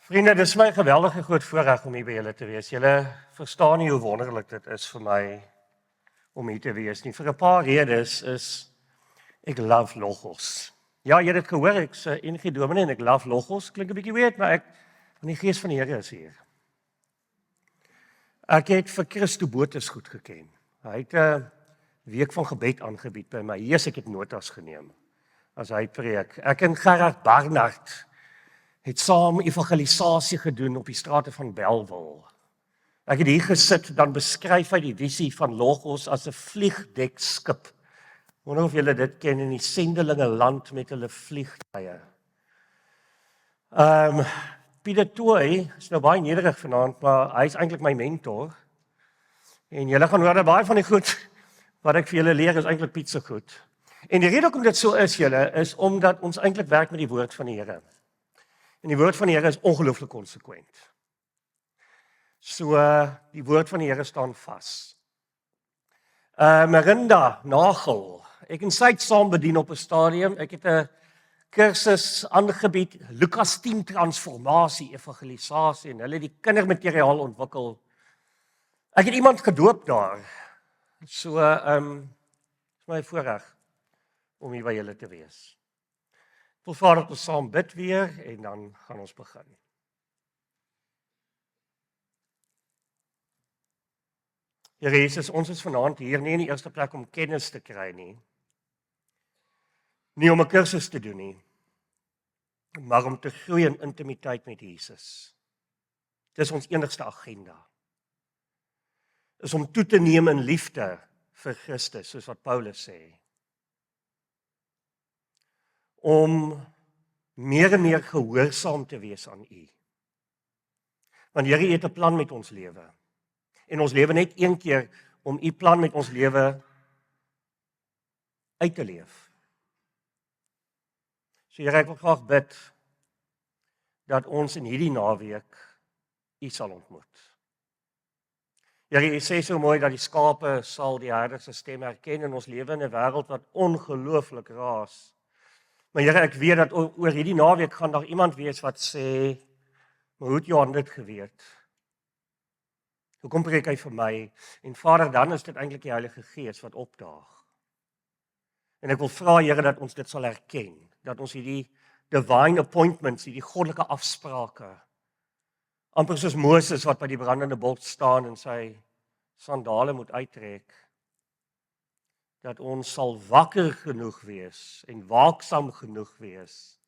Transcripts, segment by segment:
Vriende, dis my geweldige groot voorreg om hier by julle te wees. Julle verstaan nie hoe wonderlik dit is vir my om hier te wees nie. Vir 'n paar redes is ek love logos. Ja, jy het dit gehoor, ek's 'n NG dominee en ek love logos. Klink 'n bietjie weird, maar van die gees van die Here is hier. Ek het vir Christo Botes goed geken. Hy het 'n week van gebed aangebied by my. Jesus, ek het notas geneem as hy preek. Ek en Gerard Barnard het saam evangelisasie gedoen op die strate van Bellville. Ek het hier gesit, dan beskryf hy die visie van Logos as 'n vliegdekskip. Wonder of julle dit ken in die sendelinge land met hulle vliegtuie. Pieter Tooi is nou baie nederig vanaand, maar hy is eintlik my mentor. En julle gaan hoor dat baie van die goed wat ek vir julle leer is eintlik Piet se goed. En die rede hoekom dit so is, julle, is omdat ons eintlik werk met die woord van die Here. En die woord van die Here is ongelooflik konsekwent. So die woord van die Here staan vas. Marinda Nagel, ek en sy het saam bedien op 'n stadium. Ek het 'n kursus aangebied, Lukas 10 transformasie, evangelisasie, en hulle het die kindermateriaal ontwikkel. Ek het iemand gedoop daar. So is my voorreg om hier by julle te wees. Ek wil vra dat ons saam bid weer en dan gaan ons begin. Here Jesus, ons is vanaand hier nie in die eerste plek om kennis te kry nie. Nie om 'n kursus te doen nie, maar om te groei in intimiteit met Jesus. Dis ons enigste agenda. Is om toe te neem in liefde vir Christus, soos wat Paulus sê. Om meer en meer gehoorsaam te wees aan U. Want Here, U het 'n plan met ons lewe. En ons lewe net een keer om U plan met ons lewe uit te leef. So Here, ek wil graag bid dat ons in hierdie naweek U sal ontmoet. Here, U sê so mooi dat die skape sal die herder se stem herken, en ons lewe in 'n wêreld wat ongelooflik raas. Maar Here, ek weet dat oor hierdie naweek gaan daar iemand wees wat sê, maar hoe het Johan dit geweet? Hoekom preek hy vir my? En Vader, dan is dit eintlik die Heilige Gees wat opdaag. En ek wil vra, Here, dat ons dit sal erken, dat ons hierdie divine appointments, hierdie goddelike afsprake, amper soos Moses wat by die brandende bos staan en sy sandale moet uittrek, dat ons sal wakker genoeg wees en waaksaam genoeg wees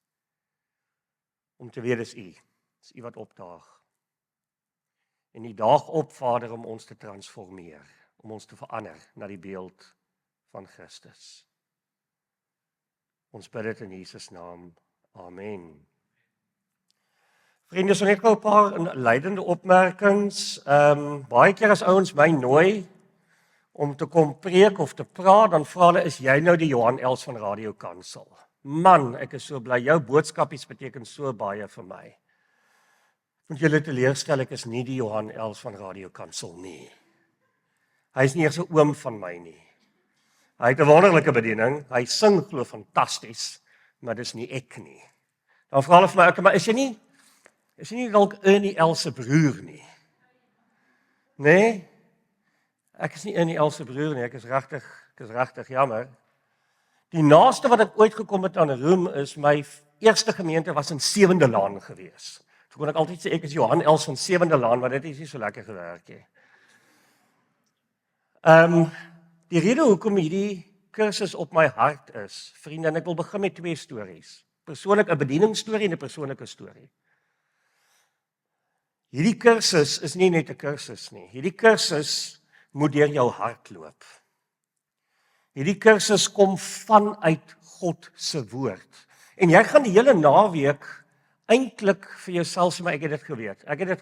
om te weet dis U wat opdaag. En U daag op, Vader, om ons te transformeer, om ons te verander na die beeld van Christus. Ons bid dit in Jesus naam. Amen. Vriende, so net gou 'n paar leidende opmerkings. Baie keer as ouens my nooi om te kom preek of te praat, dan vra hulle, is jy nou die Johan Els van Radio Kansel? Man, ek is so bly, jou boodskapies beteken so baie vir my. Moet julle teleurstel, ek is nie die Johan Els van Radio Kansel nie. Hy is nie eers 'n oom van my nie. Hy het 'n wonderlike bediening, hy sing glo fantasties, maar dis nie ek nie. Dan vra hulle vir my, maar is jy nie dalk Ernie Els se broer nie? Nee? Ek is nie Ernie Els se broer nie, ek is regtig jammer. Die naaste wat ek ooit gekom het aan roem is, my eerste gemeente was in Sewende Laan gewees. Toe kon ek altyd sê, ek is Johan Els van Sewende Laan, maar dit is nie so lekker gewerk nie. Die rede hoekom hierdie kursus op my hart is, vriende, en ek wil begin met 2 stories. Persoonlik 'n bedieningsstorie en 'n persoonlike storie. Hierdie kursus is nie net 'n kursus nie. Hierdie kursus moet deur jou hart loop. Hierdie kursus kom vanuit God se woord. En jy gaan die hele naweek eintlik vir jouself sê, maar ek het dit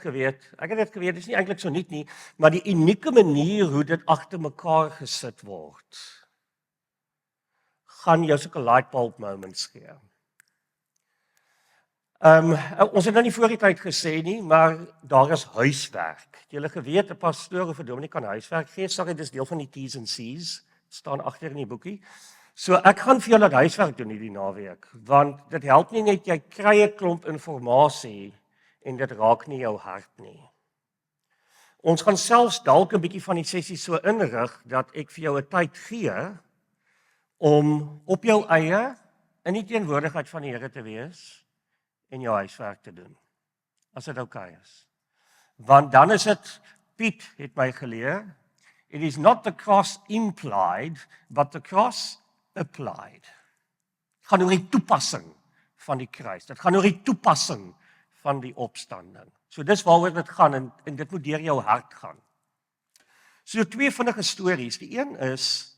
geweet, dis nie eintlik so nuut nie, maar die unieke manier hoe dit agter mekaar gesit word, gaan jou sulke light bulb moments gee. Ons het nou nie voor die tyd gesê nie, maar daar is huiswerk. Het julle geweet, 'n pastoor of 'n dominee kan huiswerk gee? Sorry, dis deel van die T's and C's, staan agter in die boekie. So ek gaan vir julle huiswerk doen hierdie naweek, want dit help nie net jy kry 'n klomp inligting en dit raak nie jou hart nie. Ons gaan selfs dalk 'n bietjie van die sessie so inrig dat ek vir jou 'n tyd gee om op jou eie in die teenwoordigheid van die Here te wees en jou huiswerk te doen. As dit oukei is. Want dan is dit, Piet het my geleer, it is not the cross implied, but the cross applied. Het gaan oor die toepassing van die kruis. Dit gaan oor die toepassing van die opstanding. So dis waaroor dit gaan en dit moet deur jou hart gaan. So 2 vinnige stories. Die een is,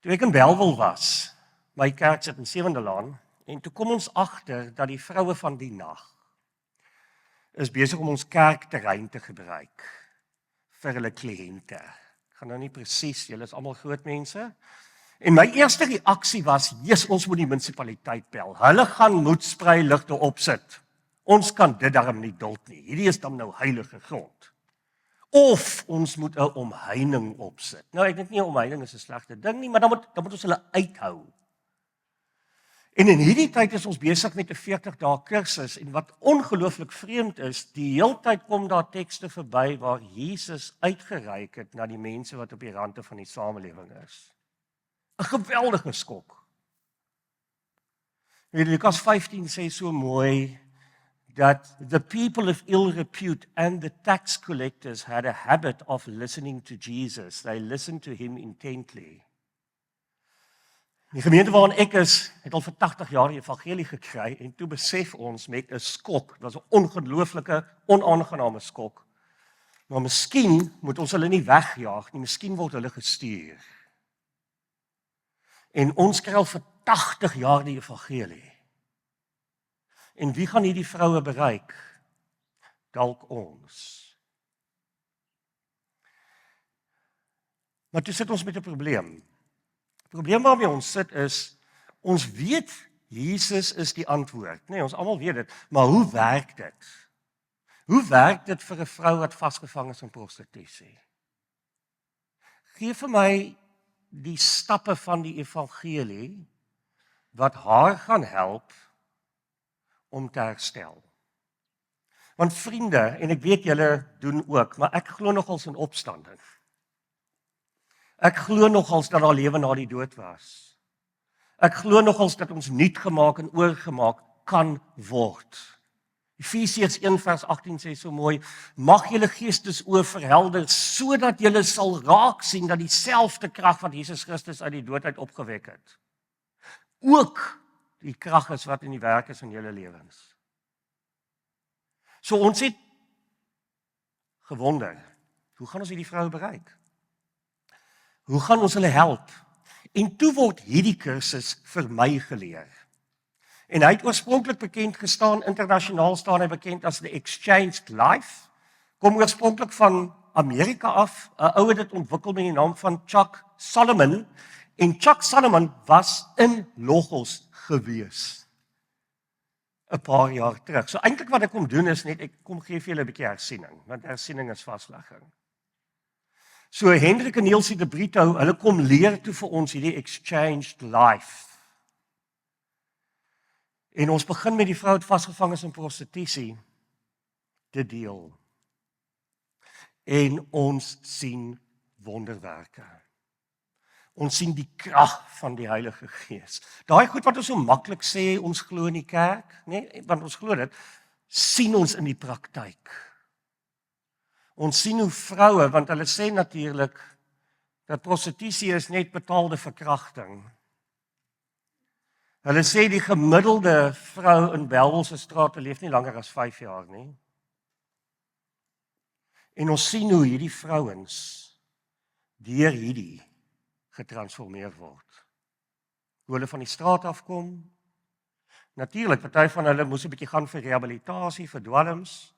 toe ek in Bellville was, my kerk sit in Sewende Laan, en toe kom ons agter dat die vroue van die nag is besig om ons kerkterrein te gebruik vir hulle kliënte. Ek gaan nou nie presies, julle is almal groot mense. En my eerste reaksie was, "Jesus, ons moet die munisipaliteit bel. Hulle gaan moedspreiligte opsit. Ons kan dit darm nie duld nie. Hierdie is dan nou heilige grond. Of ons moet 'n omheining opsit." Nou ek dink nie 'n omheining is 'n slegte ding nie, maar dan moet ons hulle uithou. En in hierdie tyd is ons besig met 'n 40 dae kursus en wat ongelooflik vreemd is, die heeltyd kom daar tekste verby waar Jesus uitgereik het na die mense wat op die rande van die samelewing is. 'n Geweldige skok. Lukas 15 sê so mooi dat the people of ill repute and the tax collectors had a habit of listening to Jesus. They listened to him intently. Die gemeente waarin ek is, het al vir 80 jaar die evangelie gekry en toe besef ons met 'n skok, dit was 'n ongelooflike, onaangename skok. Maar miskien moet ons hulle nie wegjaag nie, miskien word hulle gestuur. En ons kry al vir 80 jaar die evangelie. En wie gaan hierdie vroue bereik? Dalk ons. Maar toe sit ons met 'n probleem. Die probleem waarmee ons sit is, ons weet Jesus is die antwoord. Nee, ons almal weet dit, maar hoe werk dit? Hoe werk dit vir 'n vrou wat vasgevang is in prostitusie? Gee vir my die stappe van die evangelie wat haar gaan help om te herstel. Want vriende, en ek weet julle doen ook, maar ek glo nogals in opstanding. Ek glo nogals dat daar lewe na die dood was. Ek glo nogals dat ons nuut gemaak en oorgemaak kan word. Efesiërs 1:18 sê so mooi, mag julle geestesoë verhelder, sodat julle sal raak sien dat dieselfde krag wat Jesus Christus uit die dood uit opgewek het, ook die krag is wat in die werk is in julle lewens. So ons het gewonder, hoe gaan ons hierdie vroue bereik? Hoe gaan ons hulle help? En toe word hierdie kursus vir my geleer. En hy het oorspronklik bekend gestaan, internasionaal staan hy bekend as the Exchanged Life, kom oorspronklik van Amerika af, 'n ou het dit ontwikkel met die naam van Chuck Solomon, en Chuck Solomon was in Logos gewees 'n paar jaar terug. So eintlik wat ek kom doen is net, ek kom gee vir julle 'n bietjie hersiening, want hersiening is vaslegging. So Hendrik en Nielsie de Brito, hulle kom leer toe vir ons hierdie Exchanged Life. En ons begin met die vrou wat vasgevang is in prostitusie te deel. En ons sien wonderwerke. Ons sien die krag van die Heilige Gees. Daai goed wat ons so maklik sê, ons glo in die kerk, nee, want ons glo dit, sien ons in die praktyk. Ons sien hoe vroue, want hulle sê natuurlik dat prostitusie is net betaalde verkrachting. Hulle sê die gemiddelde vrou in Bellville se strate leef nie langer as 5 jaar nie. En ons sien hoe hierdie vrouens deur hierdie getransformeer word. Hoe hulle van die straat afkom. Natuurlik, party van hulle moes 'n bietjie gaan vir rehabilitasie, vir dwelms.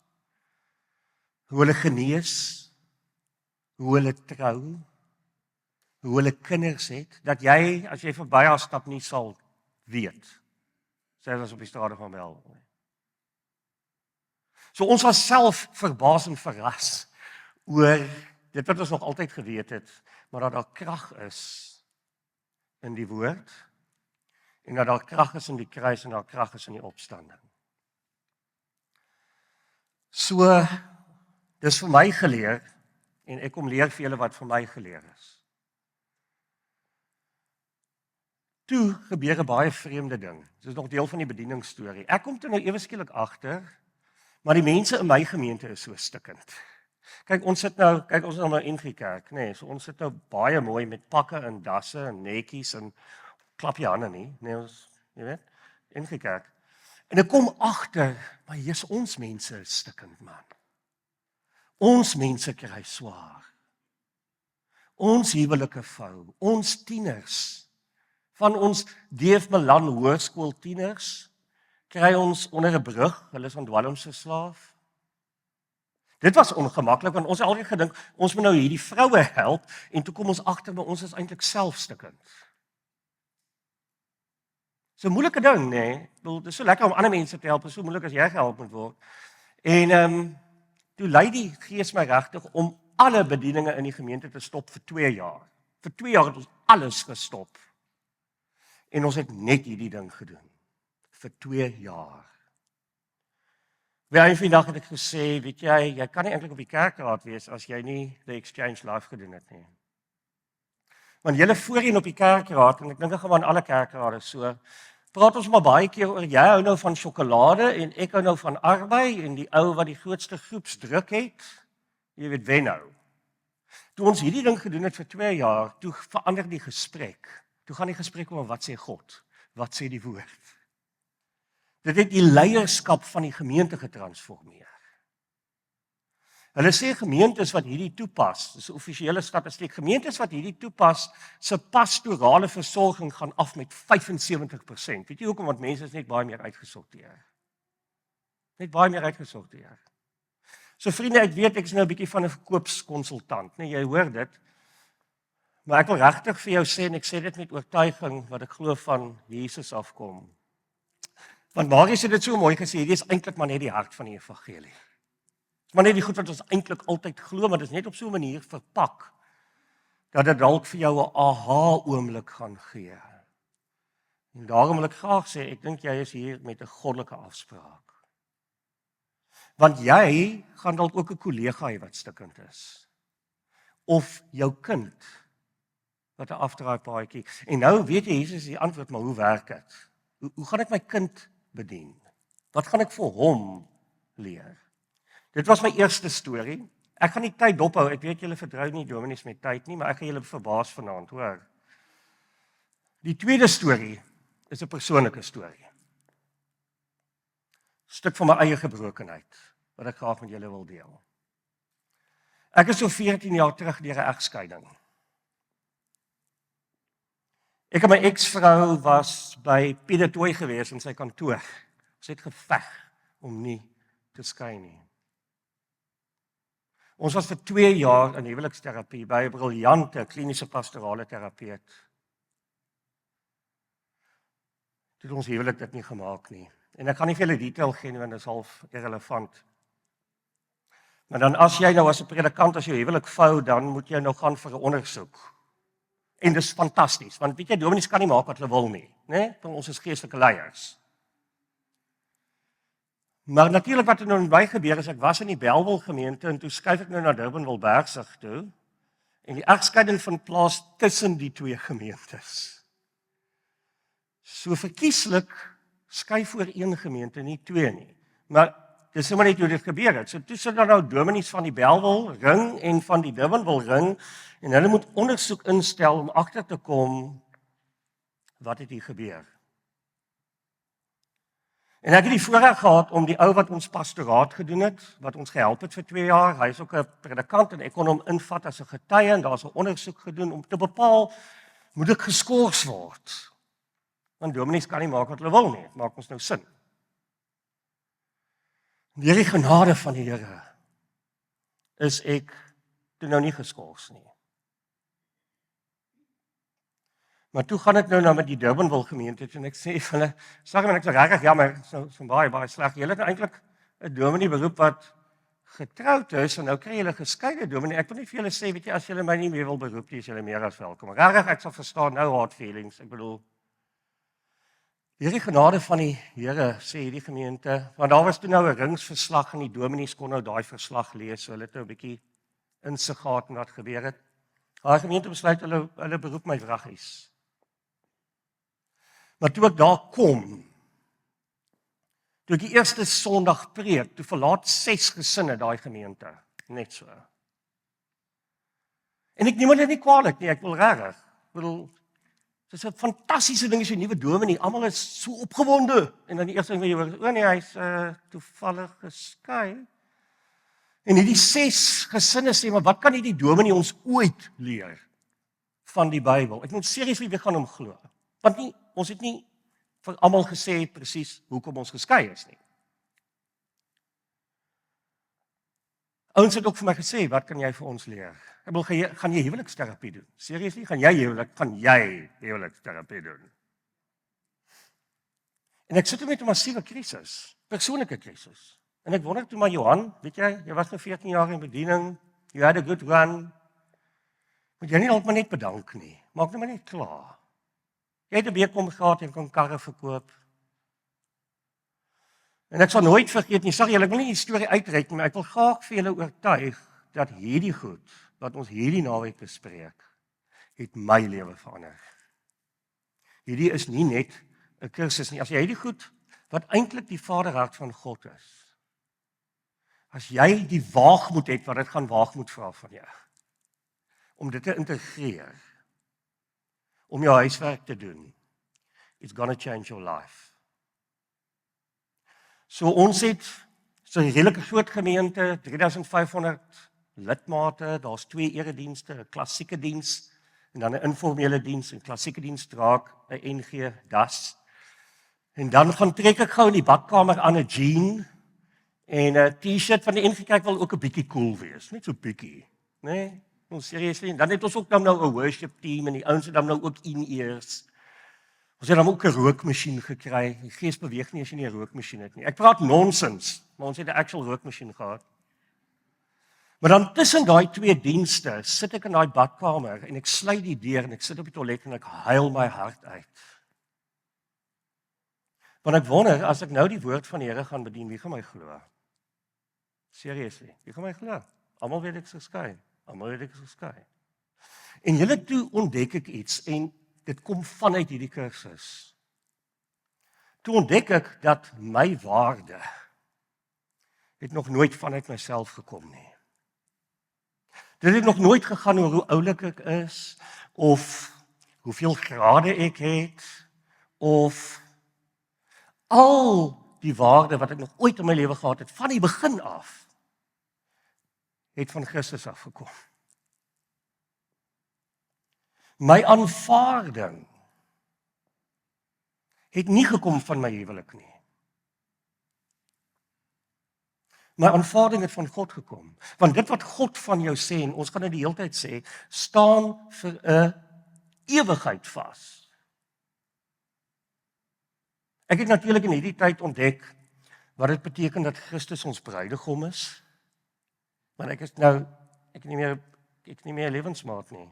Hoe hulle genees, hoe hulle trou, hoe hulle kinders het, dat jy, as jy verby haar stap, nie sal weet. Sê ons op die strate van Bellville. So ons was self verbaas en verras oor dit wat ons nog altyd geweet het, maar dat daar krag is in die woord, en dat daar krag is in die kruis en daar krag is in die opstanding. So, dis vir my geleer, en ek kom leer vir julle wat vir my geleer is. Toe gebeur 'n baie vreemde ding. Dit is nog deel van die bedieningsstorie. Ek kom toe nou ewe skielik agter, maar die mense in my gemeente is so stikkend. Kyk, ons is nou NG Kerk, nê. Nee, so ons sit nou baie mooi met pakke en dasse en netjies en klap jy hande nie, nee, ons, jy weet, NG Kerk. En ek kom agter, maar hier's ons mense is stikkend, man. Ons mense kry swaar. Ons huwelike vou, ons tieners, van ons D.F. Malan Hoërskool tieners, kry ons onder 'n brug, hulle is aan dwalms verslaaf. Dit was ongemaklik, want ons het altyd gedink, ons moet nou hierdie vroue help, en toe kom ons agter, maar ons is eintlik selfstikkend. So 'n moeilike ding, nee. Dit is so lekker om ander mense te help, is so moeilik as jy gehelp moet word. En toe lei die Gees my regtig om alle bedieninge in die gemeente te stop vir 2 jaar. Vir 2 jaar het ons alles gestop. En ons het net hierdie ding gedoen. Vir 2 jaar. Weer eendag het ek gesê, weet jy kan nie eintlik op die kerkraad wees as jy nie The Exchange Live gedoen het nie. Want julle voorheen op die kerkraad, en ek dink gewoon alle kerkrade so, praat ons maar baie keer oor, jy hou nou van sjokolade en ek hou nou van arbei en die ou wat die grootste groepsdruk het, jy weet wen nou. Toe ons hierdie ding gedoen het vir 2 jaar, toe verander die gesprek. Toe gaan die gesprek oor wat sê God, wat sê die woord. Dit het die leierskap van die gemeente getransformeer. Hulle sê gemeentes wat hierdie toepas, dis 'n offisiële statistiek, gemeentes wat hierdie toepas, se pastorale versorging gaan af met 75%. Weet jy hoekom? Want mense is net baie meer uitgesorteer. Net baie meer uitgesorteer. So vriende, ek weet ek is nou 'n bietjie van 'n verkoopskonsultant, nee, jy hoor dit. Maar ek wil regtig vir jou sê, en ek sê dit met oortuiging, wat ek glo van Jesus afkom. Want Marius het dit so mooi gesê, hierdie is eintlik maar net die hart van die evangelie. Dis maar net die goed wat ons eintlik altyd glo, maar dit is net op so 'n manier verpak, dat dit dalk vir jou 'n aha-oomblik gaan gee. En daarom wil ek graag sê, ek dink jy is hier met 'n goddelike afspraak. Want jy gaan dalk ook 'n kollega hê wat stikkend is. Of jou kind, wat 'n afdraaipaadjie. En nou weet jy, Jesus is die antwoord, maar hoe werk dit? Hoe gaan ek my kind bedien? Wat gaan ek vir hom leer? Dit was my eerste storie. Ek gaan nie tyd dophou. Ek weet julle vertrou nie dominees met tyd nie, maar ek gaan julle verbaas vanaand, hoor. Die tweede storie is 'n persoonlike storie. 'n Stuk van my eie gebrokenheid wat ek graag met julle wil deel. Ek is so 14 jaar terug deur 'n egskeiding. Ek en my eksvrou was by Pieter Tooi gewees in sy kantoor. Ons het geveg om nie te skei nie. Ons was vir 2 jaar in huweliksterapie by 'n briljante kliniese pastorale terapeut. Toe het ons huwelik dit nie gemaak nie. En ek gaan nie vir julle detail gee nie, want dit is half irrelevant. Maar dan as jy nou as 'n predikant as jou huwelik vou, dan moet jy nou gaan vir 'n ondersoek. En dis fantasties, want weet jy, dominees kan nie maak wat hulle wil nie, né? Want ons is geestelike leiers. Maar natuurlik wat er nou by gebeur is, ek was in die Bellville gemeente en toe skuif ek nou na Durbanville Bergsig toe. En die egskeiding vind plaas tussen die twee gemeentes. So verkieslik skuif oor een gemeente, nie twee nie. Maar dis sommer net hoe dit gebeur het. So toe sit daar nou dominees van die Bellville ring en van die Durbanville ring en hulle moet ondersoek instel om agter te kom wat het hier gebeur. En ek het die voorreg gehad om die ou wat ons pastoraat gedoen het, wat ons gehelp het vir 2 jaar, hy is ook 'n predikant en ek kon hom invat as 'n getuie en daar's 'n ondersoek gedoen om te bepaal moet ek geskort word. Want dominees kan nie maak wat hulle wil nie, dit maak ons nou sin. Deur die genade van die Here is ek toe nou nie geskort nie. Maar toe gaan ek nou met die Durbanville gemeente en ek sê vir hulle, sê ek is regtig jammer, so baie sleg. Julle het eintlik 'n dominee beroep wat getroud is en nou kry julle geskeide dominee. Ek wil net vir julle sê, weet jy, as julle my nie meer wil beroep nie, is julle meer as welkom. Regtig, ek sal verstaan nou hard feelings. Ek bedoel Hierdie genade van die Here, sê hierdie gemeente, want daar was toe nou 'n ringsverslag en die dominees kon nou daai verslag lees, so hulle het nou 'n bietjie insig gehad in wat gebeur het. Daai gemeente besluit hulle beroep my wraggies. Maar toe ek daar kom, toe ek die eerste Sondag preek, toe verlaat 6 gesinne daai gemeente, net so. En ek neem dit nie kwaadlik nie, ek wil regtig. Ek bedoel, dit is 'n fantastiese ding as jy 'n nuwe dominee, almal is so opgewonde. En dan die eerste ding wat jy hoor, o nee, hy's toevallig geskei. En hierdie 6 gesinne sê, maar wat kan hierdie dominee ons ooit leer van die Bybel? Ek moet seriously weer gaan hom glo. Want ons het nie vir almal gesê presies hoekom ons geskei is nie. Ouens het ook vir my gesê, wat kan jy vir ons leer? Ek bedoel, gaan jy huweliksterapie doen? Seriously, gaan jy huweliksterapie doen? En ek sit met 'n massiewe krisis, persoonlike krisis. En ek wonder toe maar Johan, weet jy was nou 14 jaar in bediening, you had a good run. Moet jy nie dalk maar net bedank nie. Maak net maar net klaar. Jy het 'n bekom gehad en kon karre verkoop. En ek sal nooit vergeet nie, sorry, ek wil nie die storie uitreik nie, maar ek wil graag vir julle oortuig dat hierdie goed wat ons hierdie naweek bespreek, het my lewe verander. Hierdie is nie net 'n kursus nie. As jy hierdie goed wat eintlik die Vaderhart van God is, as jy die waagmoed het wat dit gaan waagmoed vra van jou, om dit te integreer, om jou huiswerk te doen, it's gonna change your life. So ons het so 'n redelike groot gemeente, 3500 lidmate, daar's 2 eredienste, 'n klassieke diens en dan 'n informele diens. 'n Klassieke diens draak 'n NG das. En dan gaan trek ek gou in die badkamer aan 'n jean en 'n T-shirt van die NG, kyk wil ook 'n bietjie cool wees, net so bietjie, né? Nee? Ons seriously, en dan het ons ook nou 'n worship team en die ouens het dan nou ook in-ears. Ons het dan ook 'n rookmasjien gekry. Die gees beweeg nie as jy nie 'n rookmasjien het nie. Ek praat nonsens, maar ons het 'n actual rookmasjien gehad. Maar dan tussen daai 2 dienste sit ek in daai badkamer en ek sluit die deur en ek sit op die toilet en ek huil my hart uit. Want ek wonder, as ek nou die woord van die Here gaan bedien, wie gaan my glo? Seriously, wie gaan my glo? Almal weet ek is geskei. Almal weet ek is geskei. En julle toe ontdek ek iets en dit kom vanuit hierdie kursus. Toe ontdek ek dat my waarde het nog nooit vanuit myself gekom nie. Dit het nog nooit gegaan oor hoe oulik ek is, of hoeveel grade ek het, of al die waarde wat ek nog ooit in my lewe gehad het, van die begin af, het van Christus afgekom. My aanvaarding het nie gekom van my huwelik nie. My aanvaarding het van God gekom. Want dit wat God van jou sê, en ons gaan dit die hele tyd sê, staan vir 'n ewigheid vas. Ek het natuurlik in hierdie tyd ontdek wat dit beteken dat Christus ons bruidegom is. Want ek is nie meer 'n lewensmaat nie.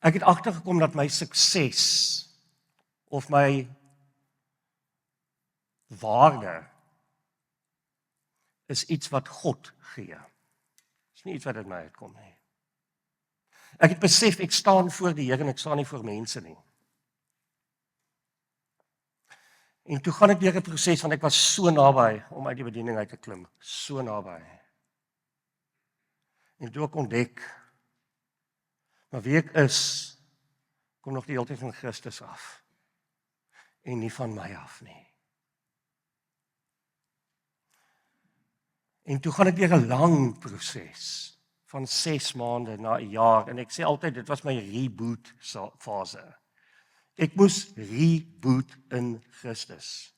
Ek het agtergekom dat my sukses of my waarde is iets wat God gee. Dit is nie iets wat uit my uitkom nie. Ek het besef ek staan voor die Here en ek staan nie voor mense nie. En toe gaan ek deur 'n proses want ek was so naby om uit die bediening uit te klim, so naby. En toe ek ontdek, maar wie ek is, kom nog die hele tyd van Christus af. En nie van my af nie. En toe gaan ek deur 'n lang proses, van 6 maande na 'n jaar, en ek sê altyd, dit was my reboot fase. Ek moes reboot in Christus.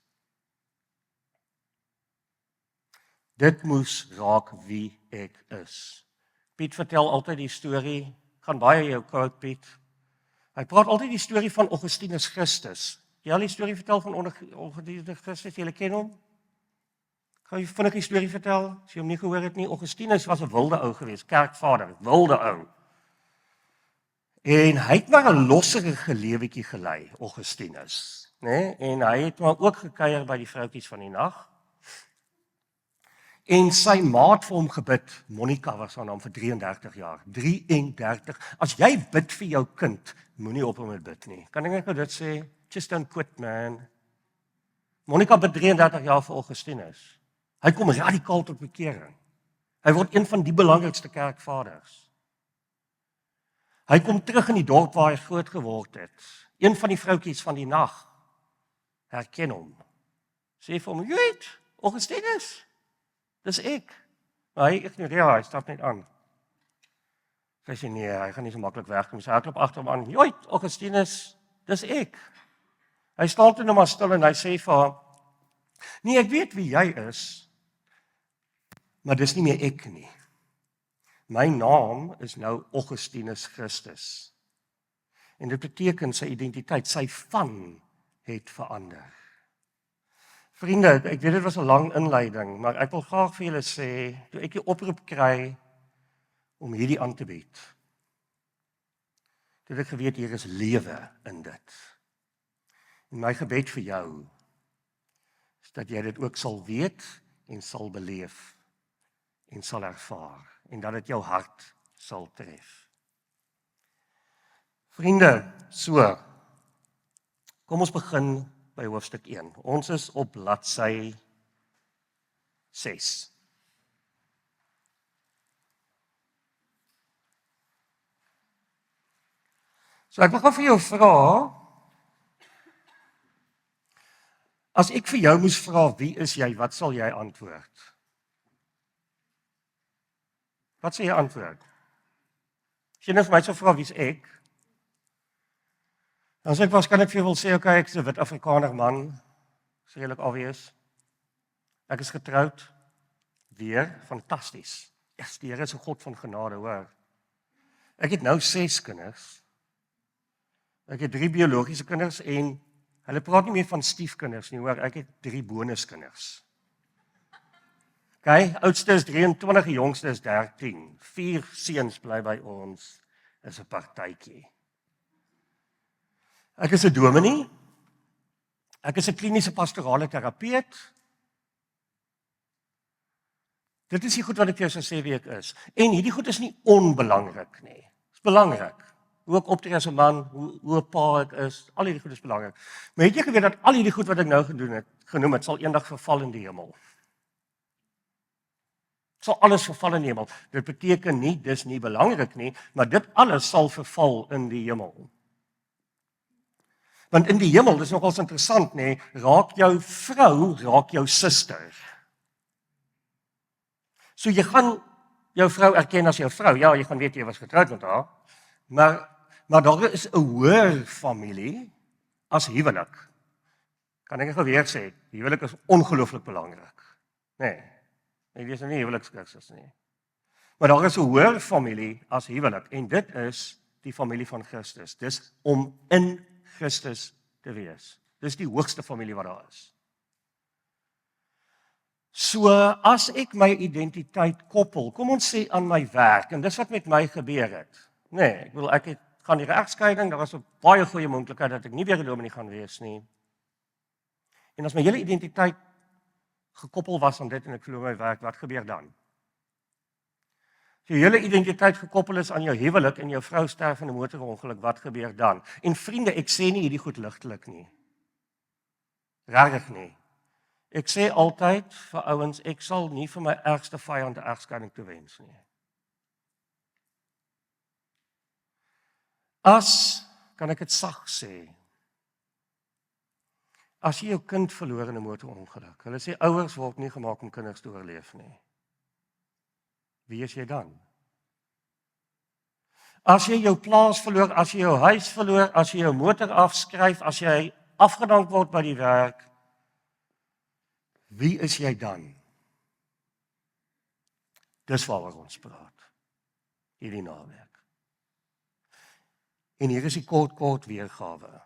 Dit moes raak wie ek is. Piet vertel altyd die storie, gaan baie jou quote Piet. Hy praat altyd die storie van Augustinus Christus. Jy al die storie vertel van Augustinus Christus, julle ken hom? Kan jy vinnig die storie vertel, as jy hom nie gehoor het nie? Augustinus was 'n wilde ou geweest, kerkvader, wilde ou. En hy het maar 'n losserige lewetjie gelei, Augustinus, né? En hy het maar ook gekuier by die vroutjies van die nag. En sy maat vir hom gebid, Monica was haar naam vir 33 jaar. 33. As jy bid vir jou kind, moenie op hom met bid nie. Kan ek net dit sê? Just don't quit, man. Monica bid 33 jaar vir Augustinus. Hy kom radikaal tot bekering. Hy word een van die belangrikste kerkvaders. Hy kom terug in die dorp waar hy groot geword het. Een van die vroutjies van die nag herken hom. Sê vir hom, "Jy weet, Augustinus, dis ek." Maar hy ignoreer, hy stap net aan. Sy sê nee, hy gaan nie so maklik wegkom. Sy hardloop agter hom aan. "Jy weet, Augustinus, dis ek." Hy staan toe nou maar stil en hy sê vir haar, "Nee, ek weet wie jy is, maar dis nie meer ek nie. My naam is nou Augustinus Christus." En dit beteken sy identiteit, sy van het verander. Vriende, ek weet dit was 'n lang inleiding, maar ek wil graag vir julle sê, toe ek die oproep kry om hierdie aan te bied, toe ek geweet hier is lewe in dit. En my gebed vir jou is dat jy dit ook sal weet en sal beleef en sal ervaar en dat dit jou hart sal tref. Vriende, so, kom ons begin by hoofstuk 1. Ons is op bladsy 6. So ek wil gou vir jou vra, as ek vir jou moes vra, wie is jy, wat sal jy antwoord? Wat sal jy antwoord? As jy nou vir my sou vra, wie is ek? Dan sê ek waarskynlik vir jou wil sê, okay, ek is 'n wit Afrikaner man, is redelik obvious. Ek is getroud, weer, fantasties. Yes, die Here is 'n God van genade, hoor. Ek het nou 6 kinders. Ek het 3 biologiese kinders en hulle praat nie meer van stiefkinders nie, hoor, ek het 3 bonuskinders. Okay, oudste is 23, die jongste is 13. 4 seuns bly by ons, is 'n partytjie. Ek is 'n dominee. Ek is 'n kliniese pastorale terapeut. Dit is die goed wat ek vir jou sou sê wie ek is. En hierdie goed is nie onbelangrik nie. Dit is belangrik. Hoe ek optree as 'n man, hoe 'n pa ek is, al hierdie goed is belangrik. Maar het jy geweet dat al hierdie goed wat ek nou genoem het, sal eendag verval in die hemel? Sal alles verval in die hemel. Dit beteken nie, dis nie belangrik nie, maar dit alles sal verval in die hemel. Want in die hemel, dis nogals interessant, nê, raak jou vrou, raak jou suster. So jy gaan jou vrou erken as jou vrou. Ja, jy gaan weet jy was getroud met haar. Maar daar is 'n hoër familie as huwelik. Kan ek gou weer sê, huwelik is ongelooflik belangrik. Nee. Dit is nie huwelikskursus nie. Maar daar is 'n hoër familie as huwelik en dit is die familie van Christus. Dis om in Christus te wees. Dis die hoogste familie wat daar is. So as ek my identiteit koppel, kom ons sê aan my werk, en dis wat met my gebeur het. Nee, ek gaan die regskeiding, daar was 'n baie goeie moontlikheid dat ek nie weer 'n dominee gaan wees nie. En as my hele identiteit gekoppel was aan dit en ek verloor my werk, wat gebeur dan? As jou hele identiteit gekoppel is aan jou huwelik en jou vrou sterf in 'n motorongeluk, wat gebeur dan? En vriende, ek sê nie hierdie goed ligtelik nie. Regtig nie. Ek sê altyd vir ouens, ek sal nie vir my ergste vyand 'n egskeiding toewens nie. Kan ek dit sag sê, as jy jou kind verloor in 'n motorongeluk, hulle sê ouers word nie gemaak om kinders te oorleef nie. Wie is jy dan? As jy jou plaas verloor, as jy jou huis verloor, as jy jou motor afskryf, as jy afgedank word by die werk, wie is jy dan? Dis waaroor ons praat hierdie naweek. En hier is die kort weergawe.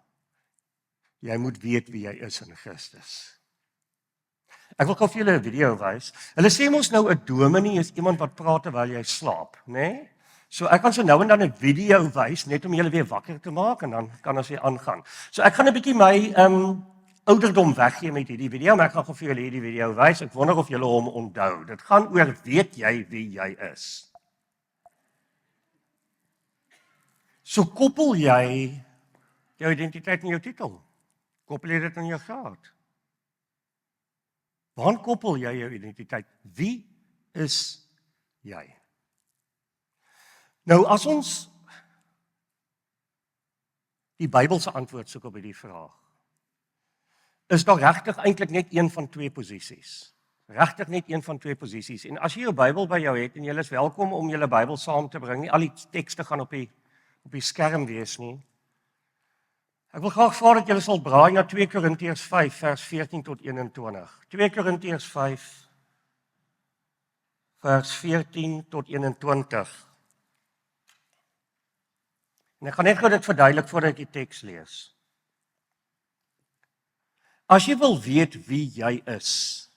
Jy moet weet wie jy is in Christus. Ek wil gou vir julle 'n video wys. Hulle sê mos nou 'n dominee is iemand wat praat terwyl jy slaap, né? So ek gaan so nou en dan 'n video wys net om julle weer wakker te maak en dan kan ons weer aangaan. So ek gaan 'n bietjie my ouderdom weggee met hierdie video, maar ek gaan gou vir julle hierdie video wys. Ek wonder of julle hom onthou. Dit gaan oor weet jy wie jy is. So koppel jy jou identiteit aan jou titel. Koppel jy dit aan jou graad? Waar koppel jy jou identiteit? Wie is jy? Nou as ons die Bybelse antwoord soek op hierdie vraag, is daar regtig eintlik net een van twee posisies. Regtig net een van twee posisies. En as jy jou Bybel by jou het en jy is welkom om julle Bybel saam te bring, nie al die tekste gaan op die skerm wees nie. Ek wil graag vra dat julle sal braai na 2 Korintiërs 5 vers 14 tot 21. 2 Korintiërs 5 vers 14 tot 21. En ek gaan net gou dit verduidelik voordat ek die teks lees. As jy wil weet wie jy is,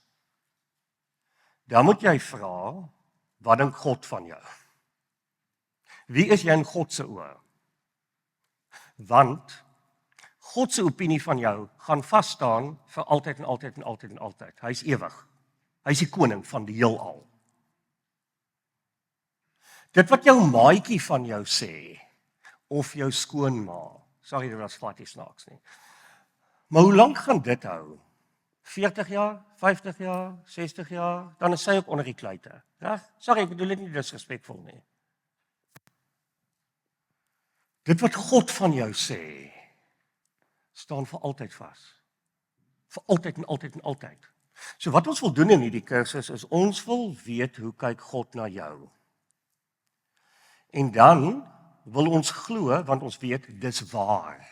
dan moet jy vra, wat dink God van jou? Wie is jy in God se oë? Want God se opinie van jou gaan vas staan vir altyd en altyd en altyd en altyd. Hy is ewig. Hy is die koning van die heelal. Dit wat jou maatjie van jou sê, of jou skoonma, sorry dit was glad nie snaaks nie. Maar hoe lank gaan dit hou? 40 jaar, 50 jaar, 60 jaar, dan is sy ook onder die kluite. Reg? Sorry, ek bedoel dit nie disrespekvol nie. Dit wat God van jou sê, staan vir altyd vas. Vir altyd en altyd en altyd. So wat ons wil doen in hierdie kursus is ons wil weet hoe kyk God na jou. En dan wil ons glo want ons weet dis waar.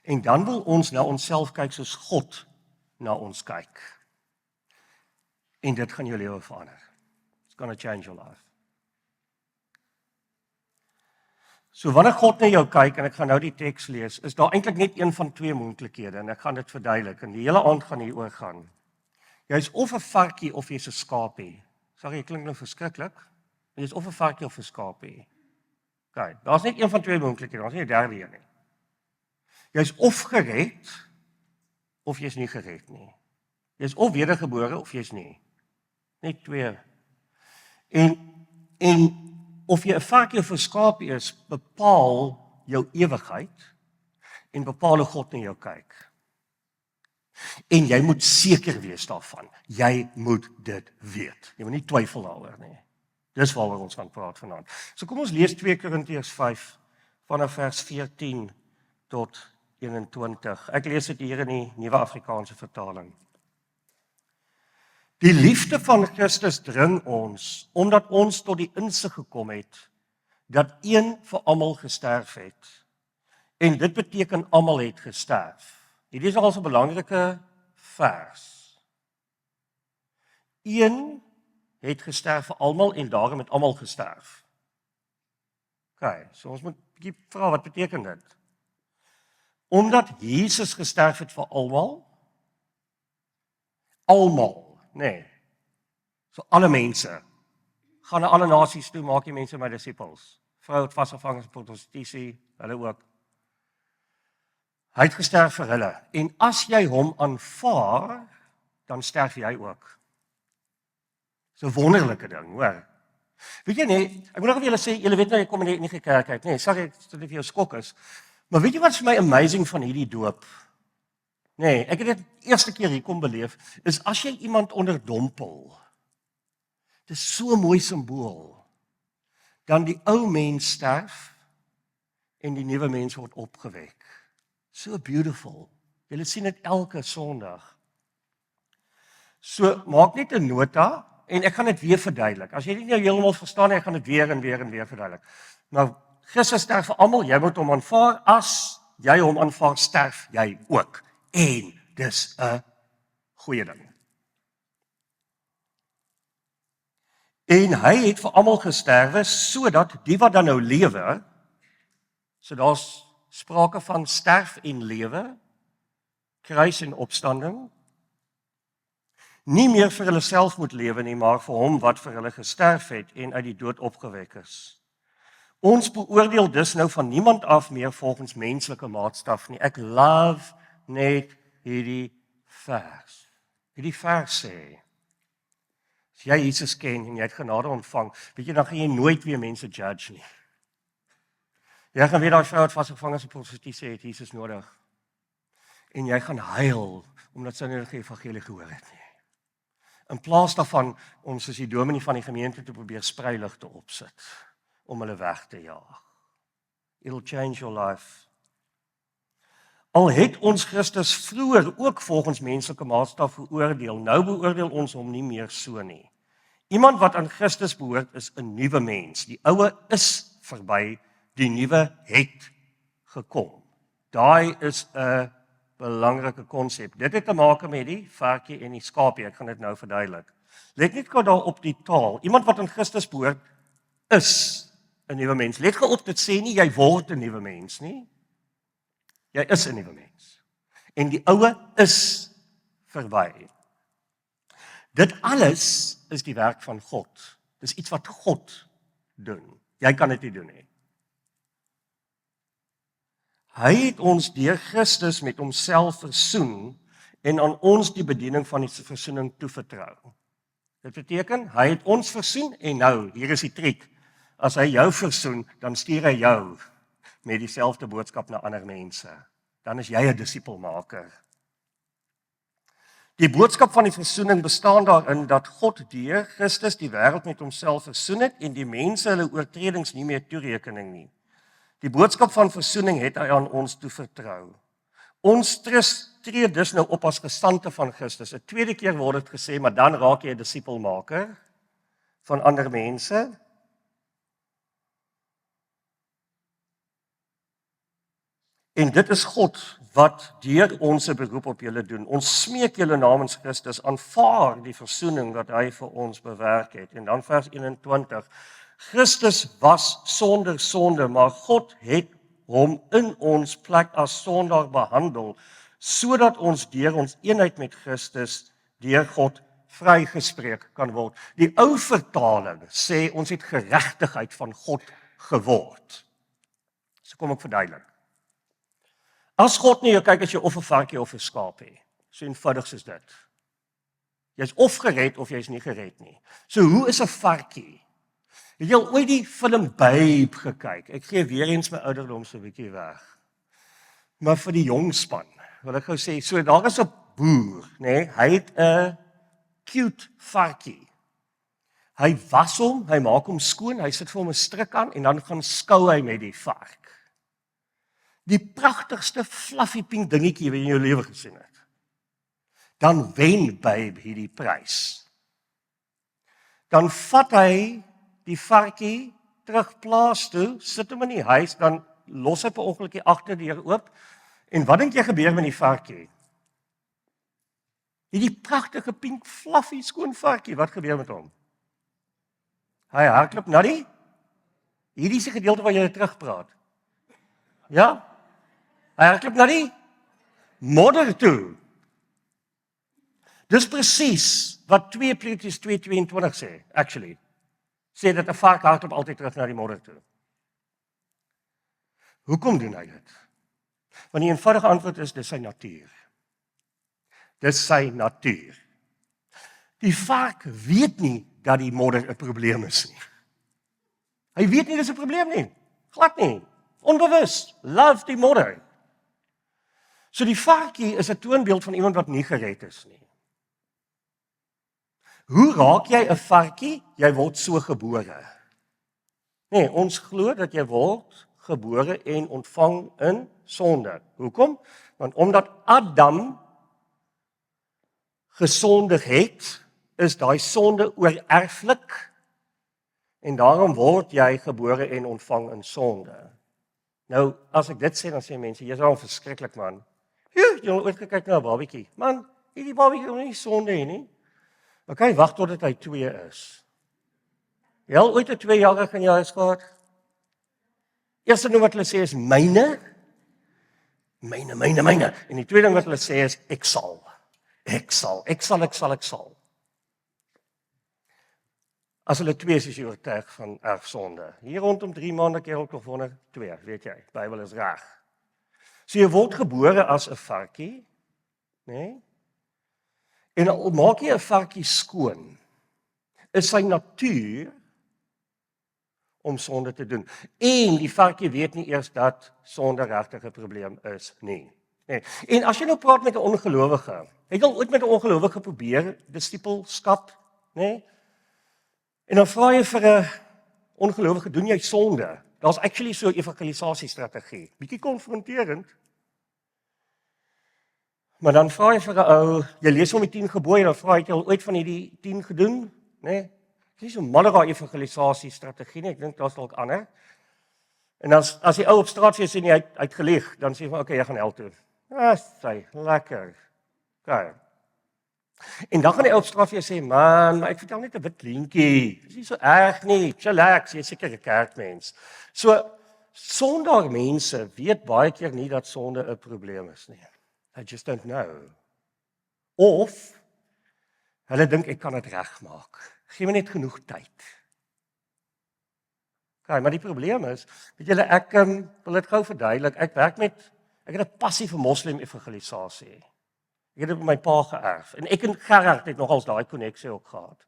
En dan wil ons na onsself kyk soos God na ons kyk. En dit gaan jou lewe verander. It's gonna change your life. So wanneer God na jou kyk, en ek gaan nou die teks lees, is daar eintlik net een van twee moontlikhede, en ek gaan dit verduidelik, en die hele aand gaan hieroor gaan. Jy's of 'n varkie of jy's 'n skaapie. Sorry, dit klink nou verskriklik. Jy's of 'n varkie of 'n skaapie. Okay, daar's net een van twee moontlikhede, daar's nie 'n derde een nie. Jy's of gered, of jy's nie gered nie. Jy's of wedergebore, of jy's nie. Net twee. En of jy 'n varkie of 'n skaapie is, bepaal jou ewigheid en bepaal hoe God na jou kyk. En jy moet seker wees daarvan. Jy moet dit weet. Jy moet nie twyfel daaroor nie. Dis waaroor ons gaan praat vanaand. So kom ons lees 2 Korintiërs 5 vanaf vers 14 tot 21. Ek lees dit hier in die Nuwe Afrikaanse vertaling. Die liefde van Christus dring ons, omdat ons tot die insig gekom het, dat een vir almal gesterf het. En dit beteken almal het gesterf. Hierdie is al 'n belangrike vers. Een het gesterf vir almal en daarom het almal gesterf. OK, so ons moet 'n bietjie vra wat beteken dit? Omdat Jesus gesterf het vir almal, nee. So alle mense gaan na alle nasies toe, maak die mense my disippels. Vrou het vasgevang in prostitusie, hulle ook. Hy het gesterf vir hulle. En as jy hom aanvaar, dan sterf jy ook. So 'n wonderlike ding, hoor. Weet jy nie, ek moet nog vir julle sê, julle weet nou jy kom nie gekerk uit, nee, sorry ek sê dit vir jou skok is. Maar weet jy wat vir my amazing van hierdie doop? Nee, ek het dit eerste keer hier kom beleef, is as jy iemand onderdompel. Dit is so 'n mooi simbool. Dan die ou mens sterf en die nuwe mens word opgewek. So beautiful. Julle sien dit elke Sondag. So maak net 'n nota en ek gaan dit weer verduidelik. As jy dit nie heeltemal verstaan nie, ek gaan dit weer en weer verduidelik. Nou, Christus sterf vir almal, jy moet hom aanvaar. As jy hom aanvaar, sterf jy ook. En dis 'n goeie ding. En hy het vir almal gesterwe sodat die wat dan nou lewe, so daar's sprake van sterf en lewe, kruis en opstanding, nie meer vir hulle self moet lewe nie, maar vir hom wat vir hulle gesterf het en uit die dood opgewek is. Ons beoordeel dus nou van niemand af meer volgens menslike maatstaf nie. Ek love net hierdie vers. Hierdie vers sê, as jy Jesus ken en jy het genade ontvang, weet jy, dan gaan jy nooit weer mense judge nie. Jy gaan weer daai vrou wat vasgevang is op prostitusie sê, het Jesus nodig. En jy gaan huil, omdat sy nie die evangelie gehoor het nie. In plaas daarvan, ons is die dominee van die gemeente te probeer spreiligte opsit, om hulle weg te jaag. It'll change your life. Al het ons Christus vroeër ook volgens menslike maatstaf beoordeel, nou beoordeel ons hom nie meer so nie. Iemand wat aan Christus behoort is 'n nuwe mens. Die ou is verby, die nuwe het gekom. Daai is 'n belangrike konsep. Dit het te maak met die varkie en die skaapie. Ek gaan dit nou verduidelik. Let net gou daar op die taal. Iemand wat aan Christus behoort is 'n nuwe mens. Let gou op, dit sê nie jy word 'n nuwe mens nie. Jy is 'n nuwe mens. En die ou is verby. Dit alles is die werk van God. Dis iets wat God doen. Jy kan dit nie doen nie. Hy het ons deur Christus met homself versoen en aan ons die bediening van die versoening toevertrou. Dit beteken, hy het ons versoen en nou, hier is die triek. As hy jou versoen, dan stuur hy jou met dieselfde boodskap na ander mense. Dan is jy 'n disipelmaker. Die boodskap van die versoening bestaan daarin dat God deur Christus die wêreld met homself versoen het en die mense hulle oortredings nie meer toerekening nie. Die boodskap van versoening het hy aan ons toevertrou. Ons tree dus nou op as gesandte van Christus. 'n tweede keer word dit gesê, maar dan raak jy 'n disipelmaker van ander mense. En dit is God wat deur ons 'n beroep op julle doen. Ons smeek julle namens Christus, aanvaar die versoening wat hy vir ons bewerk het. En dan vers 21. Christus was sonder sonde, maar God het hom in ons plek as sondaar behandel, sodat ons deur ons eenheid met Christus deur God vrygespreek kan word. Die ou vertaling sê ons het geregtigheid van God geword. So kom ek verduidelik. As God nie jou kyk as jy of 'n varkie of 'n skaap het, so eenvoudig soos dit. Jy's of gered of jy's nie gered nie. So hoe is 'n varkie? Het jy al ooit die film Babe gekyk? Ek gee weer eens my ouderdom so 'n bietjie weg. Maar vir die jong span, wil ek gou sê, so daar is 'n boer, nê? Hy het 'n cute varkie. Hy was hom, hy maak hom skoon, hy sit vir hom 'n stryk aan en dan gaan skou hy met die vark. Die pragtigste fluffy pink dingetjie wat jy in jou lewe gesien het. Dan wen Babe hierdie prys. Dan vat hy die varkie terug plaas toe, sit hom in die huis, dan los hy per ongeluk die agterdeur oop. En wat dink jy gebeur met die varkie? Hierdie pragtige pink fluffy skoon varkie, wat gebeur met hom? Hy hardloop na die. Hierdie is die gedeelte waar jy terugpraat. Ja? Hy hardloop na die modder toe. Dis presies wat 2 Petrus 2:22 sê, actually. Sê dat 'n vark hardloop altyd terug na die modder toe. Hoekom doen hy dit? Want die eenvoudige antwoord is, dis sy natuur. Dis sy natuur. Die vark weet nie dat die modder 'n probleem is nie. Hy weet nie dis 'n probleem nie. Glad nie. Onbewus. Love die modder. So die varkie is 'n toonbeeld van iemand wat nie gered is nie. Hoe raak jy 'n varkie? Jy word so gebore. Nee, ons glo dat jy word gebore en ontvang in sonde. Hoekom? Want omdat Adam gesondig het, is daai sonde oorerflik en daarom word jy gebore en ontvang in sonde. Nou, as ek dit sê, dan sê mense, jy's al verskriklik man. Jy het ooit gekyk na 'n babietjie. Man, hierdie babietjie het nie sonde hê nie. Okay, wag totdat hy 2 is. Jy al ooit 'n 2-jarige in jou huis gehad? Eerste ding wat hulle sê is myne. Myne. En die tweede ding wat hulle sê is ek sal. As hulle 2 is jy oortuig van erfsonde. Hier rondom 3 maande keer ook nog wonder 2, weet jy, die Bybel is reg. So jy word gebore as 'n varkie, né? En al maak jy 'n varkie skoon, is sy natuur om sonde te doen. En die varkie weet nie eers dat sonde regtig 'n probleem is nie. Nee. En as jy nou praat met 'n ongelowige, het jy al ooit met 'n ongelowige probeer disipelskap, né? En dan vra jy vir 'n ongelowige, doen jy sonde? Daar's actually so 'n evangelisasiestrategie, bietjie konfronterend. Maar dan vra jy vir 'n ou, jy lees hom die 10 gebooie, dan vra jy, het jy al ooit van hierdie 10 gedoen, né? Dis nie so mallige evangelisasiestrategie nie, ek dink daar's dalk ander. En as die ou op straat vir jou sê nie, hy het gelieg, dan sê jy van, okay, jy gaan hel toe. Sy, lekker. Okay. En dan gaan die ou op straat vir jou sê, man, maar ek vertel net 'n wit leentjie. Dis nie so erg nie. Chillax, jy is seker 'n kerkmens. So sondaar mense weet baie keer nie dat sonde 'n probleem is nie. I just don't know. Of hulle dink ek kan dit regmaak. Gee my net genoeg tyd. Okay, maar die probleem is, weet julle, ek wil dit gou verduidelik. Ek het 'n passie vir moslim evangelisasie. Ek het dit by my pa geërf en ek en Gerard het nogals daai koneksie ook gehad.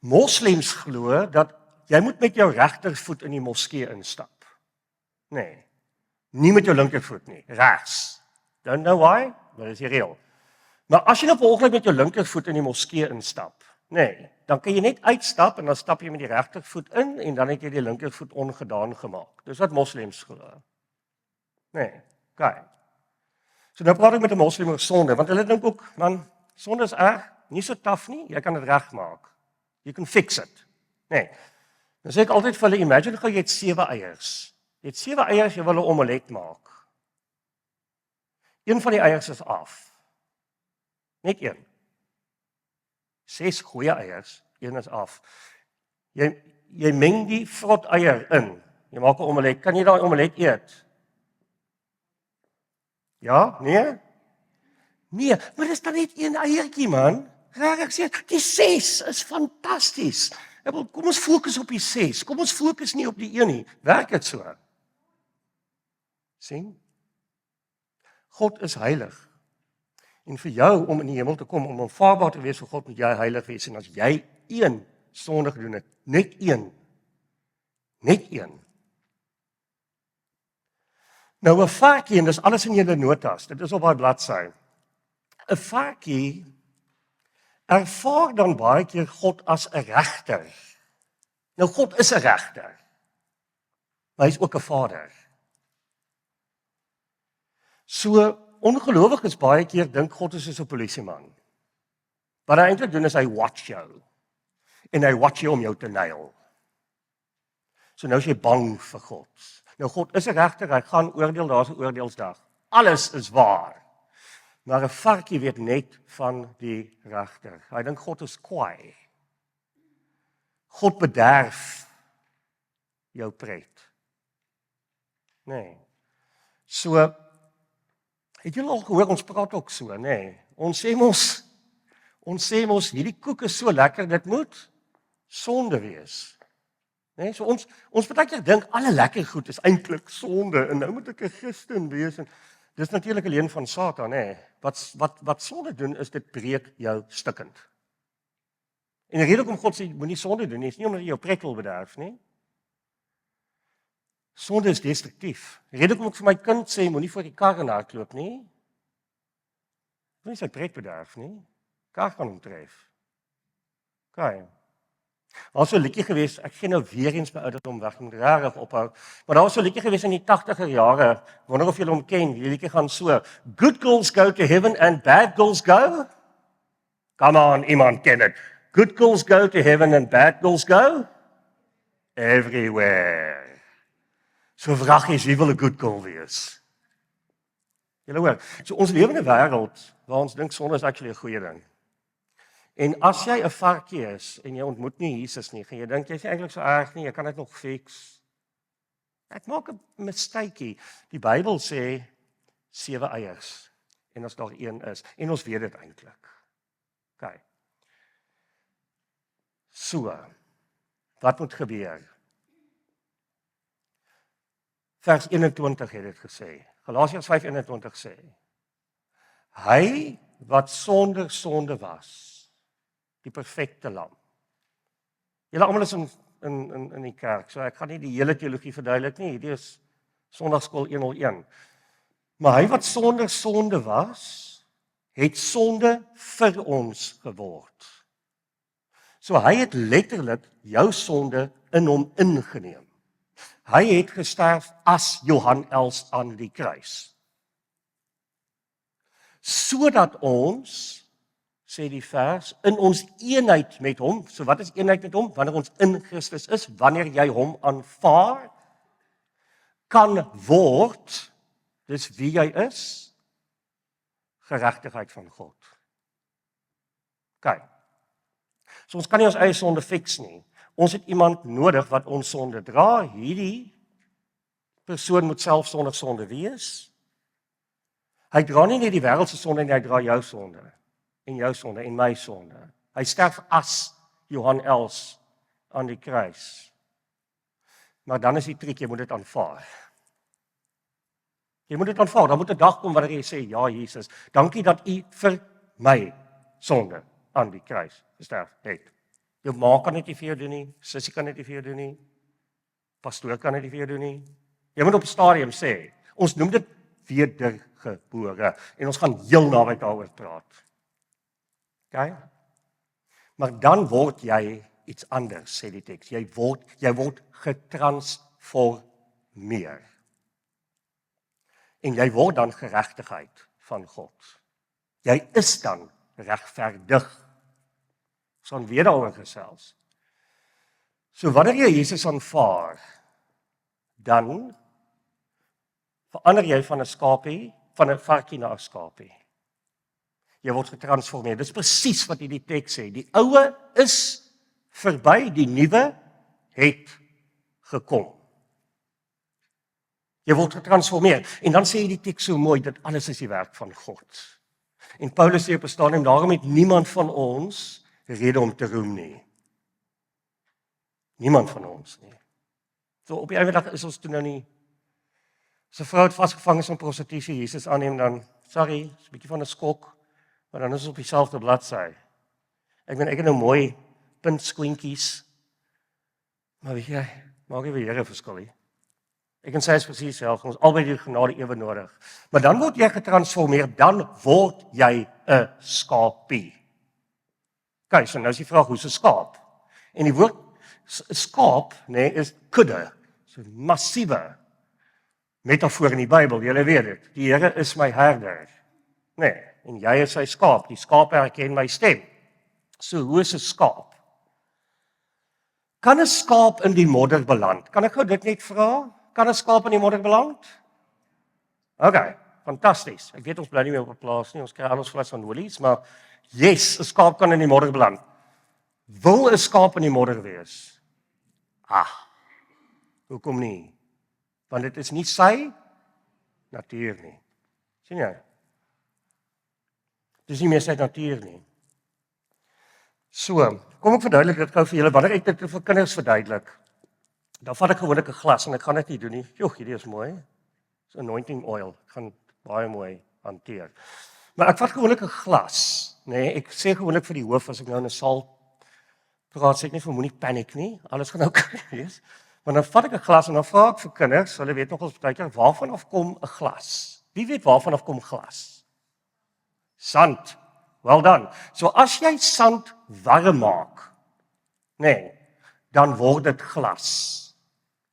Moslems glo dat jy moet met jou regtervoet in die moskee instap. Nee. Nie met jou linkervoet nie, regs. Don't know why, maar dis die reël. Maar as jy nou per ongeluk met jou linkervoet in die moskee instap, nee, dan kan jy net uitstap en dan stap jy met die regtervoet in en dan het jy die linkervoet ongedaan gemaak. Dis wat moslems glo. Nee, okay. So nou praat ek met 'n moslim oor sonde, want hulle dink ook, man, sonde is erg, nie so taaf nie, jy kan dit regmaak. You can fix it. Nee. Dan sê ek altyd vir hulle, imagine gou jy het 7 eiers. Jy het 7 eiers, jy wil 'n omelet maak. Een van die eiers is af. Net een. 6 goeie eiers, een is af. Jy meng die vrot eier in. Jy maak 'n omelet. Kan jy daai omelet eet? Ja? Nee? Nee, maar dis dan net een eiertjie, man. Regtig sê, die 6 is fantasties. Kom ons fokus op die 6. Kom ons fokus nie op die een nie. Werk dit so? Sien? God is heilig. En vir jou om in die hemel te kom, om aanvaarbaar te wees vir God, moet jy heilig wees. En as jy een sonde gedoen het, net een. Nou 'n varkie, en dis alles in julle notas, dit is op daai bladsy. 'n Varkie ervaar dan baie keer God as 'n regter. Nou God is 'n regter, maar hy is ook 'n vader. So ongelowiges baie keer dink God is soos 'n polisieman. Wat hy eintlik doen is hy watch jou. En hy watch jou om jou te nail. So nou is jy bang vir God. Nou God is 'n regter, hy gaan oordeel, daar's 'n oordeelsdag. Alles is waar. Maar 'n varkie weet net van die regter. Hy dink God is kwaai. God bederf jou pret. Nee. So het julle al gehoor, ons praat ook so, nee. Ons sê mos hierdie koek is so lekker, dit moet sonde wees. Nee, so ons baie keer dink alle lekker goed is eintlik sonde en nou moet ek 'n Christen wees en dis natuurlik 'n leuen van Satan, nê. Wat sonde doen is dit breek jou stikkend. En die rede hoekom God sê moenie sonde doen nie, is nie omdat jy jou pret wil bederf nie. Sonde is destruktief. Die rede hoekom ek vir my kind sê moenie voor die kar en hardloop nie. Moenie sy pret bederf nie. Kar kan hom tref. Okay. Daar was so 'n liedjie gewees, ek gee nou weer eens my ouderdom weg, moet regtig ophou. Maar daar was so 'n liedjie gewees in die 80er jare. Wonder of julle hom ken. Die liedjie gaan so: Good girls go to heaven and bad girls go. Come on, iemand ken dit. Good girls go to heaven and bad girls go everywhere. So vraag is wie wil 'n good girl wees? Julle hoor, so ons lewe in 'n wêreld waar ons dink sonde is actually 'n goeie ding. En as jy 'n varkie is en jy ontmoet nie Jesus nie, gaan jy dink jy's eintlik so erg nie, jy kan dit nog fix. Ek maak 'n mistakie. Die Bybel sê 7 eiers en as daar een is en ons weet dit eintlik. OK. So, wat moet gebeur? Vers 21 het dit gesê. Galasiërs 5:21 sê: Hy wat sonder sonde was, die perfekte lam. Julle almal is in die kerk, so ek gaan nie die hele teologie verduidelik nie, hierdie is Sondagskool 101. Maar hy wat sonder sonde was, het sonde vir ons geword. So hy het letterlik jou sonde in hom ingeneem. Hy het gesterf as Johan Els aan die kruis. Sodat ons, sê die vers, in ons eenheid met hom, so wat is eenheid met hom? Wanneer ons in Christus is, wanneer jy hom aanvaar, kan word, dis wie jy is, geregtigheid van God. Kyk, so ons kan nie ons eie sonde fix nie. Ons het iemand nodig wat ons sonde dra. Hierdie persoon moet self sonder sonde wees. Hy dra nie net die wêreld se sonde nie, hy dra jou sonde en my sonde. Hy sterf as Johan Els aan die kruis. Maar dan is die triek, jy moet dit aanvaar. Jy moet dit aanvaar, dan moet 'n dag kom wanneer jy sê, ja Jesus, dankie dat U vir my sonde aan die kruis gesterf het. Jou ma kan dit nie vir jou doen nie, sussie kan dit nie vir jou doen nie, pastoor kan dit nie vir jou doen nie. Jy moet op 'n stadium sê, ons noem dit wedergebore, en ons gaan heel naby daaroor praat. Okay? Maar dan word jy iets anders, sê die teks. Jy word getransformeer. En jy word dan geregtigheid van God. Jy is dan regverdig. Ons gaan weer daaroor gesels. So wanneer jy Jesus aanvaar, dan verander jy van 'n skapie, van 'n varkie na 'n skapie. Jy word getransformeer. Dis presies wat hierdie teks sê. Die ou is verby, die nuwe het gekom. Jy word getransformeer. En dan sê die teks so mooi, dat alles is die werk van God. En Paulus sê op 'n stadium, daarom het niemand van ons rede om te roem nie. Niemand van ons nie. So op die einde dag is ons toe nou nie. As 'n vrou het vasgevang is in prostitusie, Jesus aanneem dan, sorry, is 'n bietjie van 'n skok, maar dan is ons op dieselfde bladsy. Ek het nou mooi puntskwintjies. Maar weet jy, maak nie weer 'n verskil nie. Ek kan sê as presies self, ons albei die genade ewe nodig. Maar dan word jy getransformeer, dan word jy 'n skapie. Kyk, so nou is die vraag, hoe is 'n skaap? En die woord skaap, nee, is kudde. So massiewe metafoor in die Bybel, julle weet dit. Die Here is my herder. Nee, en jy is sy skaap. Die skaap herken my stem. So hoe is 'n skaap? Kan 'n skaap in die modder beland? Kan ek gou dit net vra? Kan 'n skaap in die modder beland? OK, fantasties. Ek weet ons bly nie meer op 'n plaas nie. Ons kry al ons vleis van olies, maar yes, 'n skaap kan in die modder beland. Wil 'n skaap in die modder wees? Hoekom nie? Want dit is nie sy natuur nie. Sien jy? Dit is nie meer sy natuur nie. So, kom ek verduidelik dit gou vir julle. Wanneer ek dit vir kinders verduidelik, dan vat ek gewoonlik 'n glas en ek gaan dit nie doen nie. Joh, hierdie is mooi. Dis anointing oil. Ek gaan baie mooi hanteer. Maar ek vat gewoonlik 'n glas, nê? Ek sê gewoonlik vir die hoof as ek nou in 'n saal praat, sê ek nie vir moenie paniek nie. Alles gaan oukei wees. Maar dan vat ek 'n glas en dan vra ek vir kinders, hulle weet nogals baie keer waarvan af kom 'n glas. Wie weet waarvan af kom glas? Sand. Well done. So as jy sand warm maak, nee, dan word dit glas.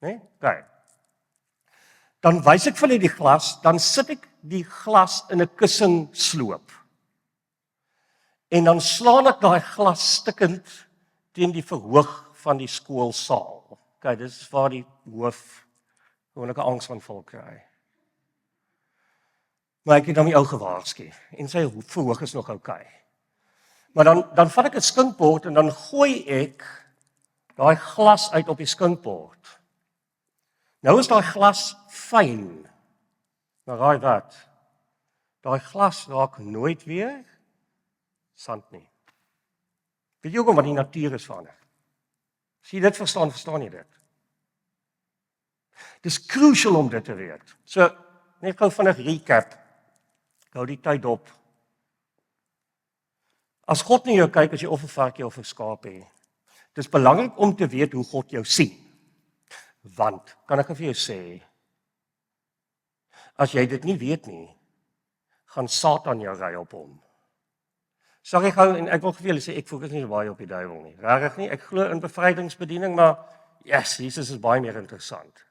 Nee? Kyk. Dan wys ek vir hulle die glas, dan sit ek die glas in 'n kussingsloop. En dan slaan ek daai glas stikkend teen die verhoog van die skoolsaal. Kyk, dis waar die hoof gewoonlik 'n angsaanval kry. Maar ek het hom nie ou gewaarsku en sy verhoog is nog oukei. Maar dan vat ek 'n skinkbord en dan gooi ek daai glas uit op die skinkbord. Nou is daai glas fyn. Maar raai wat? Daai glas raak nooit weer sand nie. Weet jy hoekom? Want die natuur is verander. As jy dit verstaan, verstaan jy dit. Dis crucial om dit te weet. So, net gou vinnig recap. Ek hou die tyd op. As God na jou kyk, as jy of 'n varkie of 'n skaap het, dis belangrik om te weet hoe God jou sien. Want, kan ek vir jou sê, as jy dit nie weet nie, gaan Satan jou ry op hom. Sorry gou, en ek wil vir julle sê, ek fokus nie baie op die duiwel nie. Regtig nie, ek glo in bevrydingsbediening, maar yes, Jesus is baie meer interessant.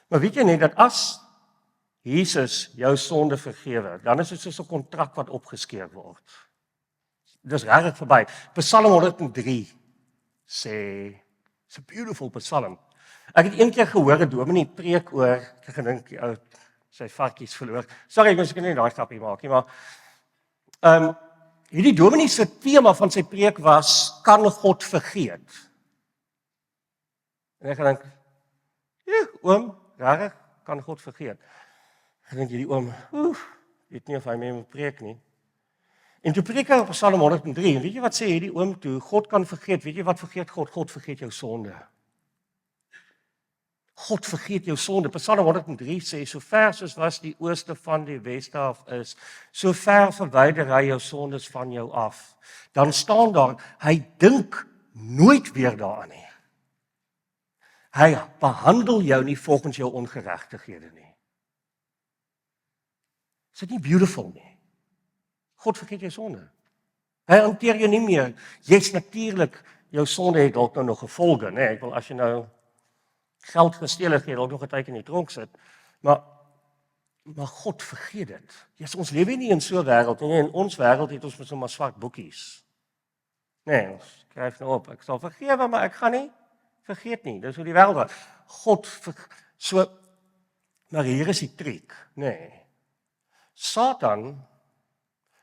Maar weet jy net, dat as Jesus jou sonde vergewe, dan is dit soos 'n kontrak wat opgeskeur word. Dis regtig verby. Psalm 103 sê, it's a beautiful psalm. Ek het een keer gehoor 'n dominee preek oor, ek het gedink, sy varkies verloor. Sorry, ek kan nie daai grapie maak nie, maar hierdie dominee se tema van sy preek was, kan God vergeet? En ek gedink, oom, regtig, kan God vergeet? Ek dink hierdie oom, weet nie of hy mee moet preek nie. En toe preek hy op Psalm 103, en weet jy wat sê hierdie oom toe? God kan vergeet, weet jy wat vergeet God? God vergeet jou sonde. God vergeet jou sonde. Psalm 103 sê, so ver soos was die ooste van die weste af is, so ver verwyder hy jou sondes van jou af. Dan staan daar, hy dink nooit weer daaraan nie. Hy behandel jou nie volgens jou ongeregtighede nie. Is dit nie beautiful nie? God vergeet jou sonde. Hy hanteer jou nie meer. Jy's natuurlik, jou sonde het dalk nou nog gevolge, né? Ek wil as jy nou geld gesteel het, jy dalk nog 'n tydjie in die tronk sit, maar God vergeet dit. Yes, ons lewe nie in so 'n wêreld nie. In ons wêreld het ons mos maar swart boekies. Nee, ons skryf nou op, ek sal vergewe, maar ek gaan nie vergeet nie. Dis hoe die wêreld werk. Maar hier is die triek, nee. Satan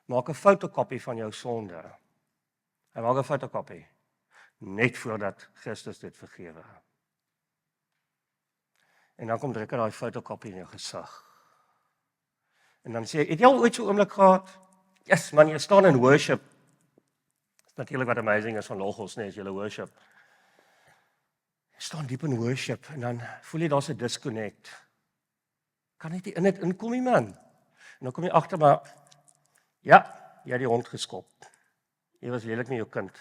maak 'n fotokopie van jou sonde. Hy maak 'n fotokopie net voordat Christus dit vergewe. En dan kom druk hy daai fotokopie in jou gesig. En dan sê hy, het jy al ooit so 'n oomblik gehad? Yes, man, jy staan in worship. Dis natuurlik wat amazing is van Logos, nee, as jy worship. Jy staan diep in worship en dan voel jy daar's 'n disconnect. Kan net nie in dit inkom nie, man. En dan kom jy agter maar ja, jy het die hond geskop. Jy was lelik met jou kind.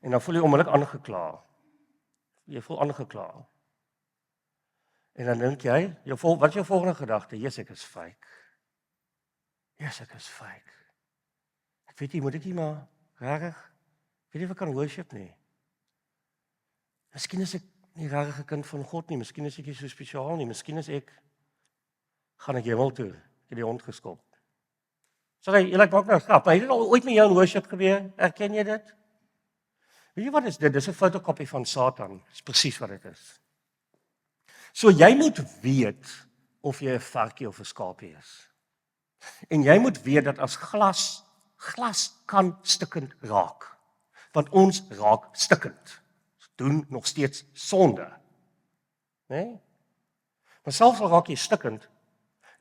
En dan voel jy onmiddellik aangekla. Jy voel aangekla. En dan dink jy, wat is jou volgende gedagte? Jesus, ek is fake. Jesus, ek is fake. Ek weet nie, moet ek nie maar regtig? Weet jy of ek kan worship nie? Miskien is ek nie regtig 'n kind van God nie. Miskien is ek nie so spesiaal nie. Miskien is ek gaan ek hemel toe. Ek het die hond geskop. Sorry, jy maak nou 'n grap. Het dit al ooit met jou in worship gebeur? Erken jy dit? Weet jy wat is dit? Dis 'n fotokopie van Satan. Dis presies wat dit is. So jy moet weet of jy 'n varkie of 'n skaapie is. En jy moet weet dat as glas kan stikkend raak. Want ons raak stikkend. Ons doen nog steeds sonde. Nee? Maar selfs al raak jy stikkend,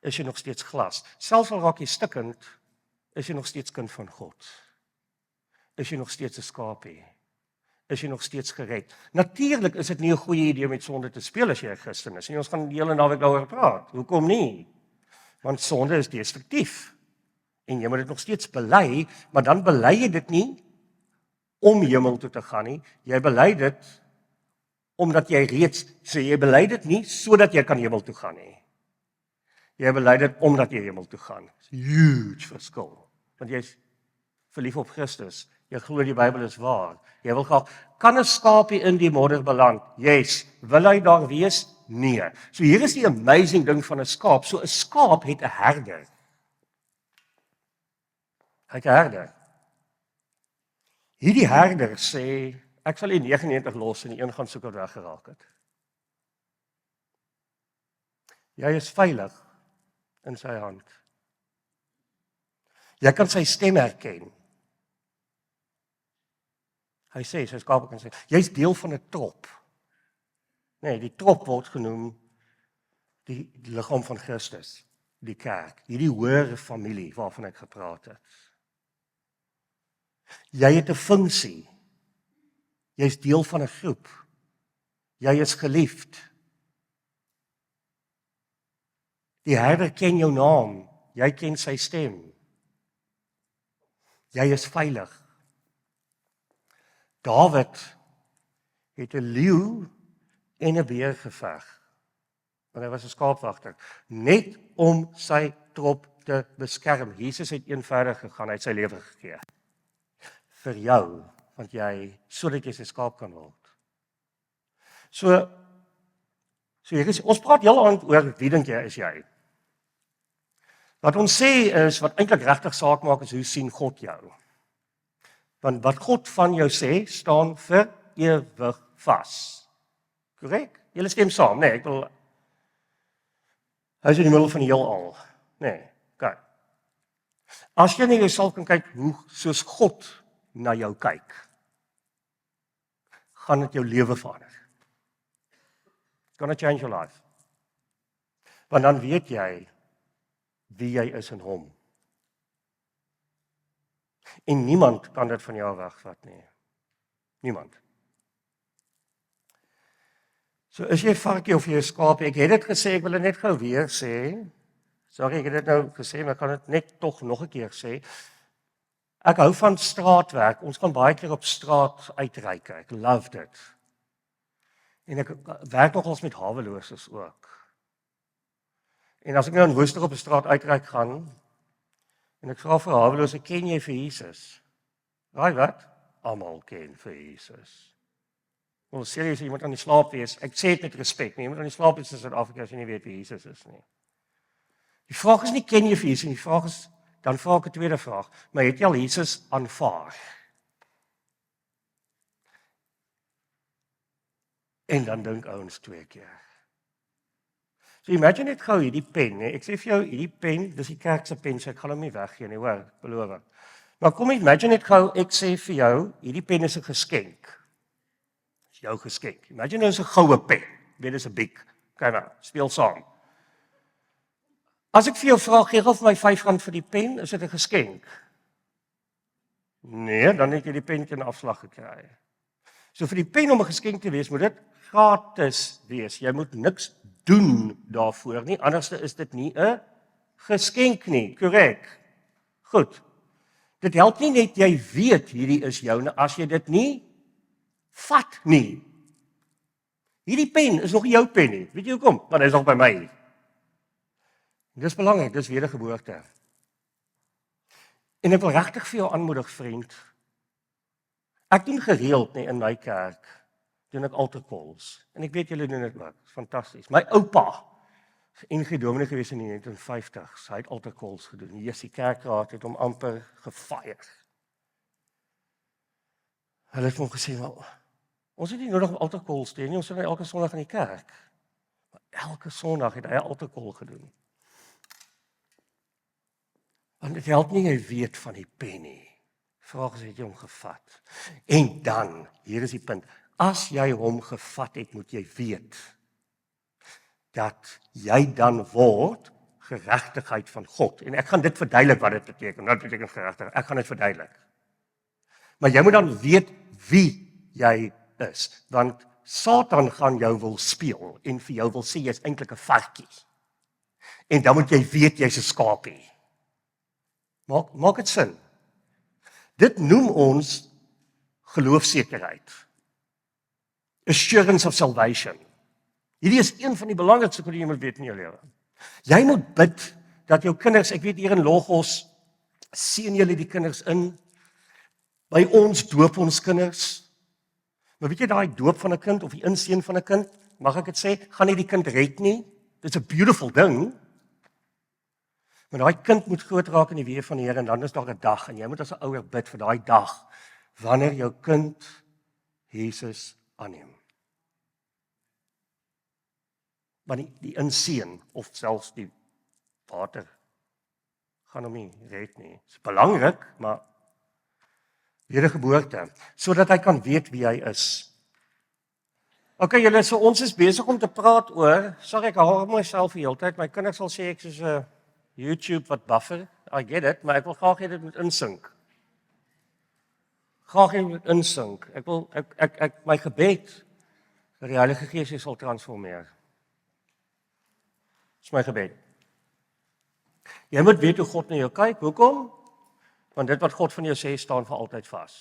is jy nog steeds glas. Selfs al raak jy stikkend, is jy nog steeds kind van God. Is jy nog steeds 'n skaapie. Is jy nog steeds gered. Natuurlik is dit nie 'n goeie idee om met sonde te speel as jy 'n Christen is. En ons gaan die hele naweek daaroor praat. Hoekom nie? Want sonde is destruktief. En jy moet dit nog steeds bely, maar dan bely jy dit nie om hemel toe te gaan nie. Jy bely dit omdat jy reeds jy bely dit nie sodat jy kan hemel toe gaan nie. Jy bely dit omdat jy hemel toe gaan. It's a huge verskil. Want jy's verlief op Christus. Jy glo die Bybel is waar. Jy wil graag, kan 'n skaapie in die modder beland? Yes. Wil hy daar wees? Nee. So hier is die amazing ding van 'n skaap. So 'n skaap het 'n herder. Hy het 'n herder. Hierdie herder sê, ek sal die 99 los en die een gaan soek wat weggeraak het. Jy is veilig in sy hand. Jy kan sy stem herken. Hy sê, sy skape kan sê, jy's deel van 'n trop. Nee, die trop word genoem die liggaam van Christus, die kerk, hierdie hoër familie waarvan ek gepraat het. Jy het 'n funksie Jy is deel van 'n groep. Jy is geliefd. Die herder ken jou naam. Jy ken sy stem. Jy is veilig. Dawid het 'n leeu en 'n beer geveg. Want hy was 'n skaapwagter, net om sy trop te beskerm. Jesus het eenvoudig gegaan, hy het sy lewe gegee. Vir jou, want sodat jy sy skaap kan word. So ons praat heel aand oor wie dink jy is jy? Wat ons sê is, wat eintlik regtig saak maak is, hoe sien God jou? Want wat God van jou sê, staan vir ewig vas. Korrek? Julle stem saam, nee, ek wil... Hy is in die middel van die heelal. Nee, kyk. As jy net jouself kan kyk, hoe soos God na jou kyk, gaan dit jou lewe verander. It's gonna change your life. Want dan weet jy wie jy is in hom. En niemand kan dit van jou wegvat nie. Niemand. So is jy varkie of jy 'n skaap? Ek het dit gesê, ek wil dit net gou weer sê. Sorry, ek het dit nou gesê, maar ek kan dit net tog nog 'n keer sê. Ek hou van straatwerk. Ons kan baie keer op straat uitreik. Ek love dit. En ek werk nogals met haweloses ook. En as ek nou in Woester op 'n straat uitreik gaan, en ek vra vir hawelose, ken jy vir Jesus? Raai wat? Almal ken vir Jesus. Wel, serieus, jy moet aan die slaap wees. Ek sê dit met respek, nie. Jy moet aan die slaap wees in Suid-Afrika as jy nie weet wie Jesus is nie. Die vraag is nie, ken jy vir Jesus nie? Die vraag is, dan vra ek 'n tweede vraag, maar het jy al Jesus aanvaar? En dan dink ouens 2 keer. So imagine net gou hierdie pen, nee. Ek sê vir jou, hierdie pen, dis die kerk se pen, so ek gaan hom nie weggee nie, hoor, beloof. Maar kom imagine net gou, ek sê vir jou, hierdie pen is 'n geskenk. Dis jou geskenk. Imagine nou is 'n goue pen. Weet dis 'n biek. Kyk maar, speel saam. As ek vir jou vra, gee gou vir my R5 vir die pen, is dit 'n geskenk? Nee, dan het jy die pen teen afslag gekry. So vir die pen om 'n geskenk te wees, moet dit gratis wees. Jy moet niks doen daarvoor nie, anders is dit nie 'n geskenk nie, korrek? Goed. Dit help nie net jy weet hierdie is joune as jy dit nie vat nie. Hierdie pen is nog nie jou pen nie. Weet jy hoekom? Want hy is nog by my. Dis belangrik, dis wedergeboorte. En ek wil regtig vir jou aanmoedig, vriend. Ek doen gereeld in my kerk, doen ek altar calls. En ek weet julle doen dit ook, fantasties. My oupa, NG Dominee gewees in die 1950s, hy het altar calls gedoen. Die kerkraad het hom amper gefire. Hulle het hom gesê, ons het nie nodig om altar calls te doen nie, ons sit elke Sondag in die kerk. Maar elke Sondag het hy 'n altar call gedoen. Want dit help nie jy weet van die pen nie. Vraag is, het jy hom gevat? En dan, hier is die punt, as jy hom gevat het, moet jy weet, dat jy dan word geregtigheid van God. En ek gaan dit verduidelik wat dit beteken. Wat beteken geregtigheid? Ek gaan dit verduidelik. Maar jy moet dan weet wie jy is. Want Satan gaan jou wil speel en vir jou wil sê jy is eintlik 'n varkie. En dan moet jy weet jy's 'n skaapie. Maak dit sin? Dit noem ons geloofsekerheid. Assurance of salvation. Hierdie is een van die belangrikste goed wat jy moet weet in jou lewe. Jy moet bid dat jou kinders, ek weet hier in Logos, seën julle die kinders in. By ons doop ons kinders. Maar weet jy daai doop van 'n kind of die inseën van 'n kind, mag ek dit sê, gaan nie die kind red nie. Dit is 'n beautiful ding. Maar daai kind moet groot raak in die weë van die Here en dan is daar 'n dag en jy moet as 'n ouer bid vir daai dag wanneer jou kind Jesus aanneem. Want die inseën of selfs die water gaan hom nie red nie. Dit is belangrik, maar wedergeboorte, sodat hy kan weet wie hy is. OK, julle, so ons is besig om te praat oor, sorry ek hou myself die hele tyd, my kinders sal sê ek soos 'n YouTube wat buffer, I get it, maar ek wil graag hê dit moet insink. graag hê jy moet insink. Ek wil my gebed dat die Heilige Gees jou sal transformeer. Dis my gebed. Jy moet weet hoe God na jou kyk. Hoekom? Want dit wat God van jou sê staan vir altyd vas.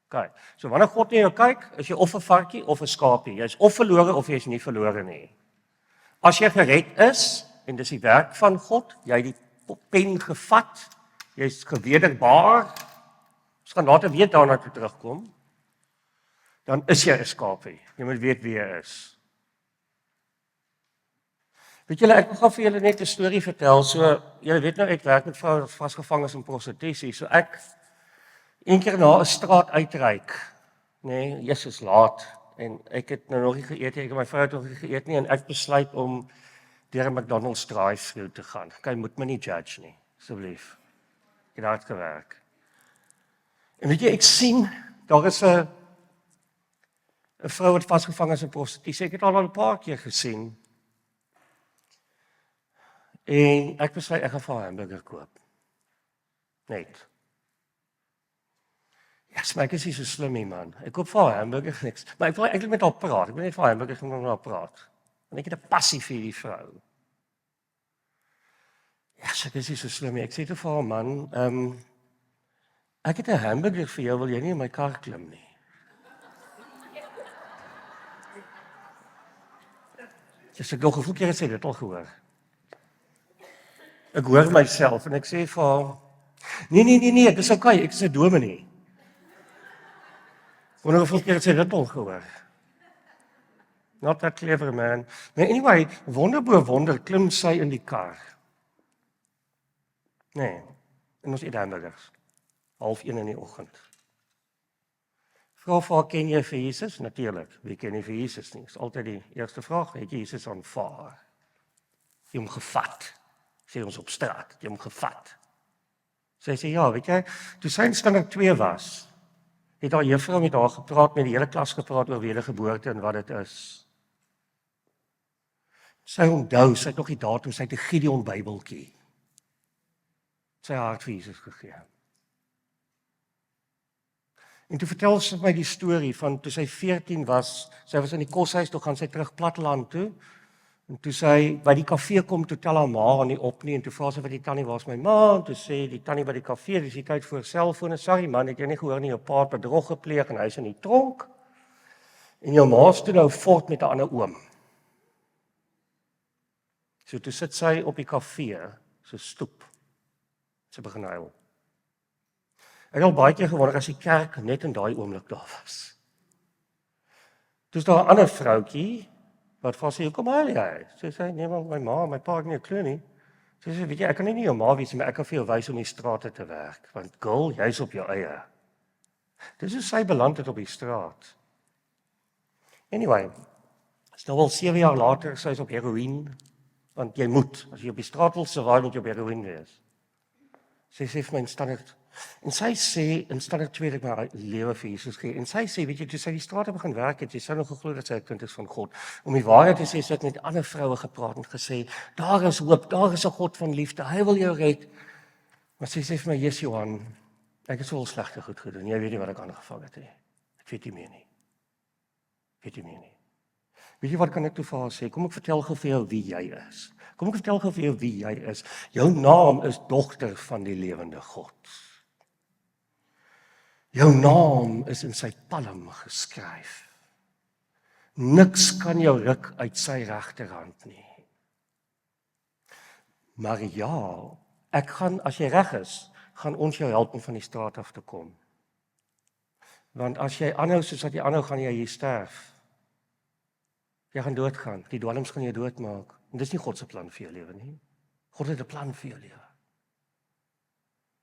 OK. So wanneer God na jou kyk, is jy of 'n varkie of 'n skaapie. Jy's of verlore of jy's nie verlore nie. As jy gered is en dis die werk van God, jy het die pen gevat, jy's gewederbaar. Ons gaan later weer daarna toe terugkom. Dan is jy 'n skaapie. Jy moet weet wie jy is. Weet julle, ek wil gou vir julle net 'n storie vertel. So, julle weet nou ek werk met vroue wat vasgevang is in prostitusie. So ek een keer na 'n straat uitreik, nee, Jesus laat en ek het nou nog nie geëet nie, ek en my vrou het nog nie geëet nie en ek besluit om deur 'n McDonald's drive-thru te gaan. Jy moet my nie judge nie, asseblief. Ek het hard gewerk. En weet jy, ek sien daar is 'n vrou wat vasgevang is in prostitusie. Ek het haar al 'n paar keer gesien. En ek besluit ek gaan vir haar 'n hamburger koop. Net. Ja, smaak is nie so slim nie, man. Ek koop vir haar hamburger niks. Maar ek wil eintlik met haar praat. Ek wil net vir haar hamburger gaan met haar praat. Want ek het 'n passie vir die vrou. Ja, sy is nie so slim nie. Ek sê toe vir haar man, ek het 'n hamburger vir jou, wil jy nie in my kar klim nie? Dis ek nog hoeveel keer het sy dit al gehoor? Ek hoor myself en ek sê vir haar, nee, dis okay, ek is 'n dominee. Wonder hoeveel keer het sy dit al gehoor? Not that clever, man. Maar anyway, wonder bo wonder, klim sy in die kar. Nee, en ons eet hamburgers. 12:30 in die oggend. Vra vir haar, ken jy vir Jesus? Natuurlik, wie ken nie vir Jesus nie? Dis altyd die eerste vraag, het jy Jesus aanvaar? Jy hom gevat? Sê ons op straat, jy hom gevat. Sy sê ja, weet jy, toe sy in standaard 2 was, het haar juffrou met haar gepraat, met die hele klas gepraat oor wedergeboorte en wat dit is. Sy onthou, sy het nog die datum, sy het 'n Gideon Bybeltjie. Sy hart vir Jesus gegee. En toe vertel sy my die storie van toe sy 14 was, sy was in die koshuis, toe gaan sy terug platteland toe, en toe sy by die kafee kom, toe tel haar ma nie op nie, en toe vra sy vir die tannie, waar is my ma? En toe sê die tannie by die kafee, dis die tyd voor selfone, sorry man, het jy nie gehoor nie, jou pa het bedrog gepleeg en hy is in die tronk, en jou ma is toe nou voort met 'n ander oom. So toe sit sy op die kafee, so stoep, sy begin huil. Ek het al baie keer gewonder as die kerk net in daai oomblik daar was. Toe is daar 'n ander vroutjie, wat vra sy, kom huil jy? Sy sê, nee man, my pa het nie 'n klou nie. Sy sê, weet jy, ek kan nie jou ma wees, maar ek kan vir jou wys om die strate te werk, want girl, jy's op jou eie. Dis hoe sy beland het op die straat. Anyway, is nou al 7 jaar later, sy is op heroïne, want jy moet, as jy op die straat wil survive, moet jy op heroïne wees. Sy sê vir my in standaard, en sy sê, in standaard 2 het ek my lewe vir Jesus gegee, en sy sê, weet jy, toe sy die strate begin werk het, sy sou nog geglo dat sy 'n kind is van God. Om die waarheid te sê, sy het met ander vroue gepraat en gesê, daar is hoop, daar is 'n God van liefde, hy wil jou red. Maar sy sê vir my, Jesus Johan, ek het so slegte goed gedoen, jy weet nie wat ek aangevang het nie. Ek weet nie meer nie. Weet jy wat kan ek toe vir haar sê? Kom ek vertel gou vir jou wie jy is. Kom ek vertel gou vir jou wie jy is. Jou naam is dogter van die lewende God. Jou naam is in sy palm geskryf. Niks kan jou ruk uit sy regterhand nie. Maar ja, ek gaan, as jy reg is, gaan ons jou help om van die straat af te kom. Want as jy aanhou soos wat jy aanhou, gaan jy hier sterf. Jy gaan doodgaan, die dwalms gaan jou doodmaak. En dis nie God se plan vir jou lewe nie. God het 'n plan vir jou lewe.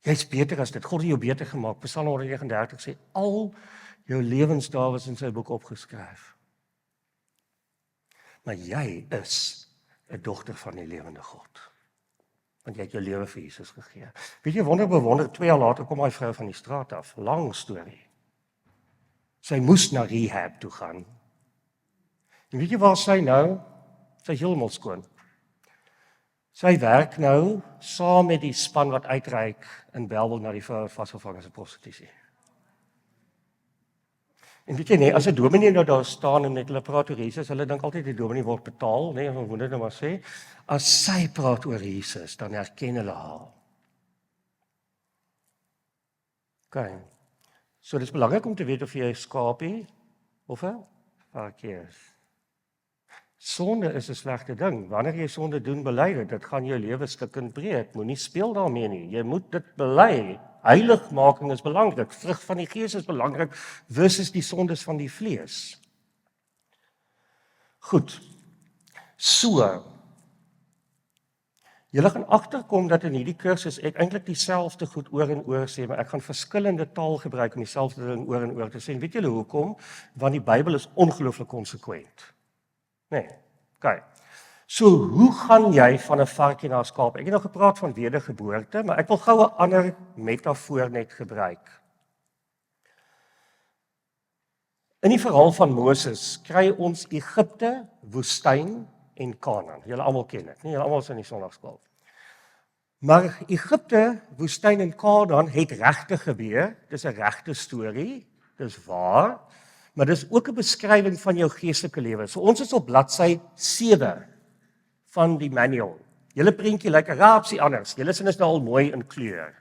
Jy's beter as dit. God het jou beter gemaak. Psalm 139 sê, al jou lewensdae was in sy boek opgeskryf. Maar jy is 'n dogter van die lewende God. Want jy het jou lewe vir Jesus gegee. Weet jy, wonder, 2 jaar later kom hy vrou van die straat af. Lang storie. Sy moes na rehab toe gaan. En weet jy waar sy nou? Sy is heeltemal skoon. Sy werk nou saam met die span wat uitreik in Bellville na die vrou vasgevang is in prostitusie. En weet jy nie, as 'n dominee nou daar staan en met hulle praat oor Jesus, hulle dink altyd die dominee word betaal, nee, ons moet dit nou maar sê. As sy praat oor Jesus, dan herken hulle haar. OK. So dit is belangrik om te weet of jy 'n skapie of 'n varkie is. Sonde is 'n slegte ding. Wanneer jy sonde doen, bely dit. Dit gaan jou lewe stukkend breek. Moenie speel daarmee nie. Jy moet dit bely. Heiligmaking is belangrik. Vrug van die Gees is belangrik versus die sondes van die vlees. Goed. So. Julle gaan agterkom dat in hierdie kursus ek eintlik dieselfde goed oor en oor sê, maar ek gaan verskillende taal gebruik om dieselfde ding oor en oor te sê. En weet julle hoekom? Want die Bybel is ongelooflik konsekwent. Nee, OK. So hoe gaan jy van 'n varkie na 'n skaap? Ek het nou gepraat van wedergeboorte, maar ek wil gou 'n ander metafoor net gebruik. In die verhaal van Moses kry ons Egipte, woestyn en Kanaan. Julle almal ken dit, nie? Julle almal is in die Sondagskool. Maar Egipte, woestyn en Kanaan het regtig gebeur. Dis 'n regte storie. Dis waar. Maar dis ook 'n beskrywing van jou geestelike lewe. So ons is op bladsy 7 van die manual. Julle prentjie lyk 'n raapsie anders. Julle sin is nou al mooi in kleur.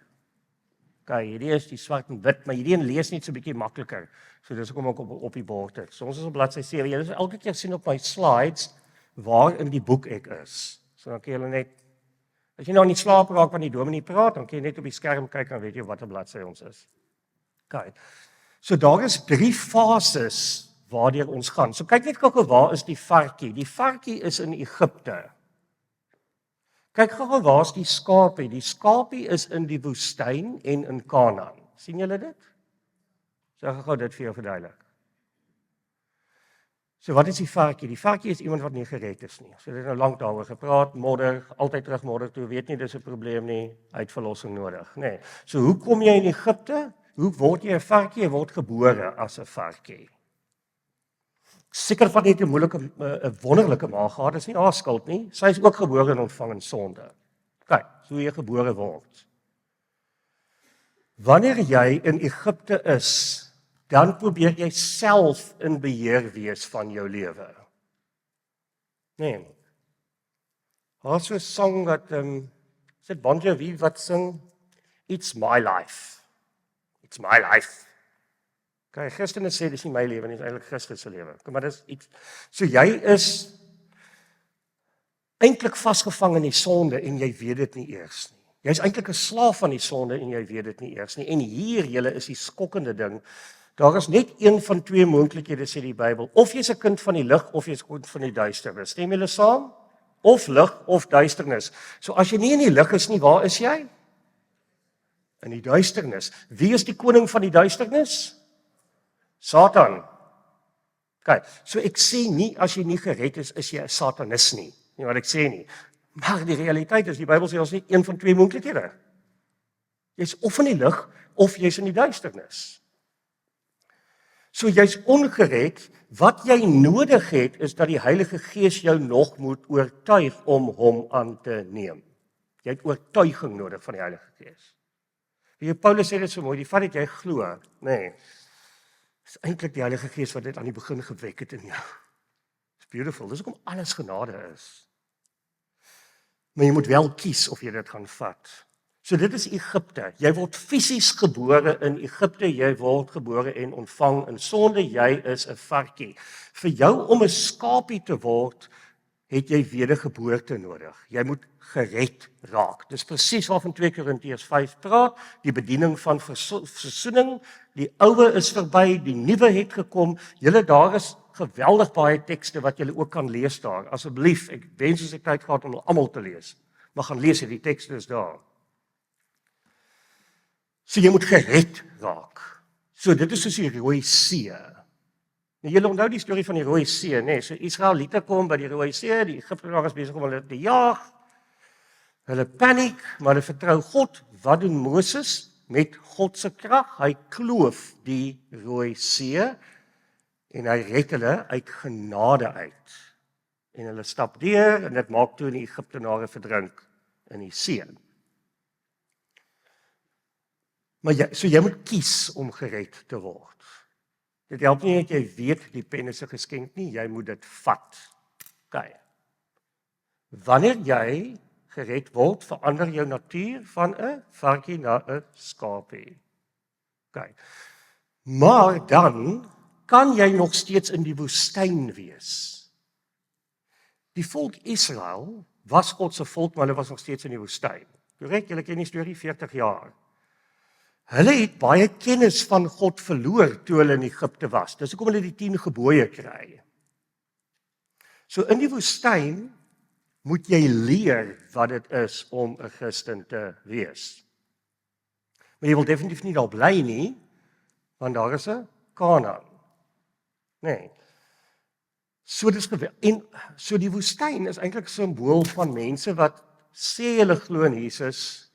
OK, hierdie is die swart en wit, maar hierdie een lees net so 'n bietjie makliker. So dis hoekom ek op die bord het. So ons is op bladsy 7. Julle sal elke keer sien op my slides waar in die boek ek is. So dan kan julle net, as jy nou nie slaap raak van die dominee praat, dan kan jy net op die skerm kyk en weet jy watter bladsy ons is. OK. So daar is 3 fases waardeur ons gaan. So kyk net gou waar is die varkie? Die varkie is in Egipte. Kyk gou waar is die skapie? Die skapie is in die woestyn en in Kanaan. sien julle dit? So ek gaan gou dit vir jou verduidelik. So wat is die varkie? Die varkie is iemand wat nie gered is nie. So dit het nou lank daaroor gepraat, modder, altyd terug modder toe, weet nie dis 'n probleem nie, hy het verlossing nodig, nê. Nee. So hoe kom jy in Egipte? Hoe word jy 'n varkie? Jy word gebore as 'n varkie. Seker van net 'n moeilike 'n wonderlike ma gehad, dis nie haar skuld nie. Sy is ook gebore en ontvang in sonde. Kyk, so jy gebore word. Wanneer jy in Egipte is, dan probeer jy self in beheer wees van jou lewe. Nee. Daar's so 'n song wat is dit Bon Jovi wat sing? It's my life. It's my life. Okay, Christene sê dis nie my lewe nie, dis eintlik Christus se lewe. Maar dis iets. So jy is eintlik vasgevang in die sonde en jy weet dit nie eers nie. Jy's eintlik 'n slaaf van die sonde en jy weet dit nie eers nie. En hier julle is die skokkende ding. Daar is net een van 2 moontlikhede sê die Bybel. Of jy's 'n kind van die lig of jy's 'n kind van die duisternis. Stem julle saam? Of lig of duisternis. So as jy nie in die lig is nie, waar is jy? In die duisternis. Wie is die koning van die duisternis? Satan. Kyk, so ek sê nie as jy nie gered is jy 'n satanis nie. Nie wat ek sê nie. Maar die realiteit is die Bybel sê ons net een van 2 moontlikhede. Jy's of in die lig of jy's in die duisternis. So jy's ongered, wat jy nodig het is dat die Heilige Gees jou nog moet oortuig om hom aan te neem. Jy het oortuiging nodig van die Heilige Gees. Wie Paulus sê dit so mooi, die feit dat jy glo, nee, is eintlik die Heilige Gees wat dit aan die begin gewek het in jou. It's beautiful, dis hoekom alles genade is. Maar jy moet wel kies of jy dit gaan vat. So dit is Egipte. Jy word fisies gebore in Egipte, jy word gebore en ontvang in sonde, jy is 'n varkie. Vir jou om 'n skapie te word, het jy wedergeboorte nodig. Jy moet gered raak. Dis presies waarvan 2 Korintiërs 5 praat, die bediening van versoening, die oue is verby, die nuwe het gekom. Julle daar is geweldig baie tekste wat julle ook kan lees daar. Asseblief, ek wens as ek tyd gehad om almal te lees. Maar gaan lees die tekste is daar. So jy moet gered raak. So dit is soos die Rooi See. Nou julle onthou die storie van die Rooi See, nê? So Israeliete kom by die Rooi See, die Egiptenaars is besig om hulle te jag. Hulle paniek, maar hulle vertrou God. Wat doen Moses met God se krag? Hy kloof die Rooi See en hy red hulle uit genade uit. En hulle stap deur en dit maak toe die Egiptenare verdrink in die see. Maar jy moet kies om gered te word. Dit help nie dat jy weet die pen is 'n geskenk nie, jy moet dit vat. OK. Wanneer jy gered word, verander jou natuur van 'n varkie na 'n skaapie. OK. Maar dan kan jy nog steeds in die woestyn wees. Die volk Israel was God se volk, maar hulle was nog steeds in die woestyn. Korrek, julle ken die storie 40 jaar. Hulle het baie kennis van God verloor toe hulle in Egipte was. Dis hoekom hulle die 10 gebooie kry. So in die woestyn moet jy leer wat dit is om 'n Christen te wees. Maar jy wil definitief nie daar bly nie, want daar is 'n Kanaan. Nee. So die woestyn is eintlik 'n simbool van mense wat sê hulle glo in Jesus,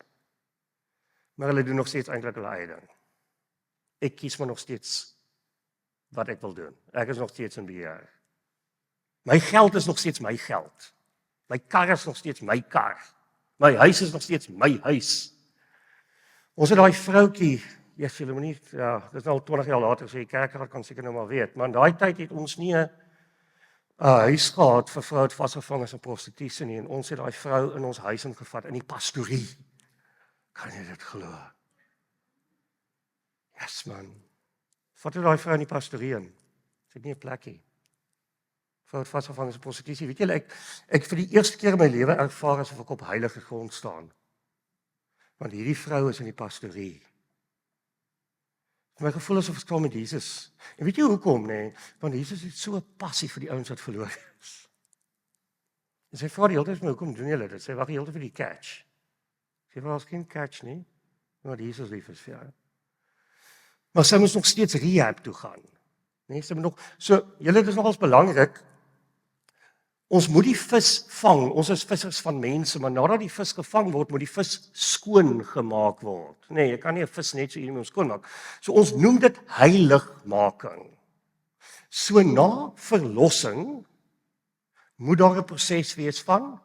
maar hulle doen nog steeds eintlik hulle eie ding. Ek kies maar nog steeds wat ek wil doen. Ek is nog steeds in beheer. My geld is nog steeds my geld. My kar is nog steeds my kar. My huis is nog steeds my huis. Ons het daai vroutjie, julle moet nie, ja, dis nou al 20 jaar later, so die kerkraad kan seker nou maar weet, maar in daai tyd het ons nie 'n huis gehad vir vrou wat vasgevang is in prostitusie nie, en ons het daai vrou in ons huis ingevat, in die pastorie. Kan jy dit glo? Yes man. Vat jy daai vrou in die pastorie in? Dit het nie 'n plekkie. Vrou wat vasgevang is in prostitusie. Weet julle, ek vir die eerste keer in my lewe ervaar asof ek op heilige grond staan. Want hierdie vrou is in die pastorie. My gevoel is of ek staan met Jesus. En weet jy hoekom, nee? Want Jesus het so 'n passie vir die ouens wat verloor is. En sy vra die hele tyd, hoekom doen julle dit? Sy wag die hele tyd vir die catch. Sy vra, as geen catch nie, maar Jesus lief is vir jou. Maar sy moes nog steeds rehab toe gaan. Nee, sy moet nog, so, julle, dit is nogals belangrik, ons moet die vis vang, ons is vissers van mense, maar nadat die vis gevang word, moet die vis skoon gemaak word. Nee, jy kan nie 'n vis net so iemand skoon maak. So ons noem dit heiligmaking. So na verlossing moet daar 'n proses wees van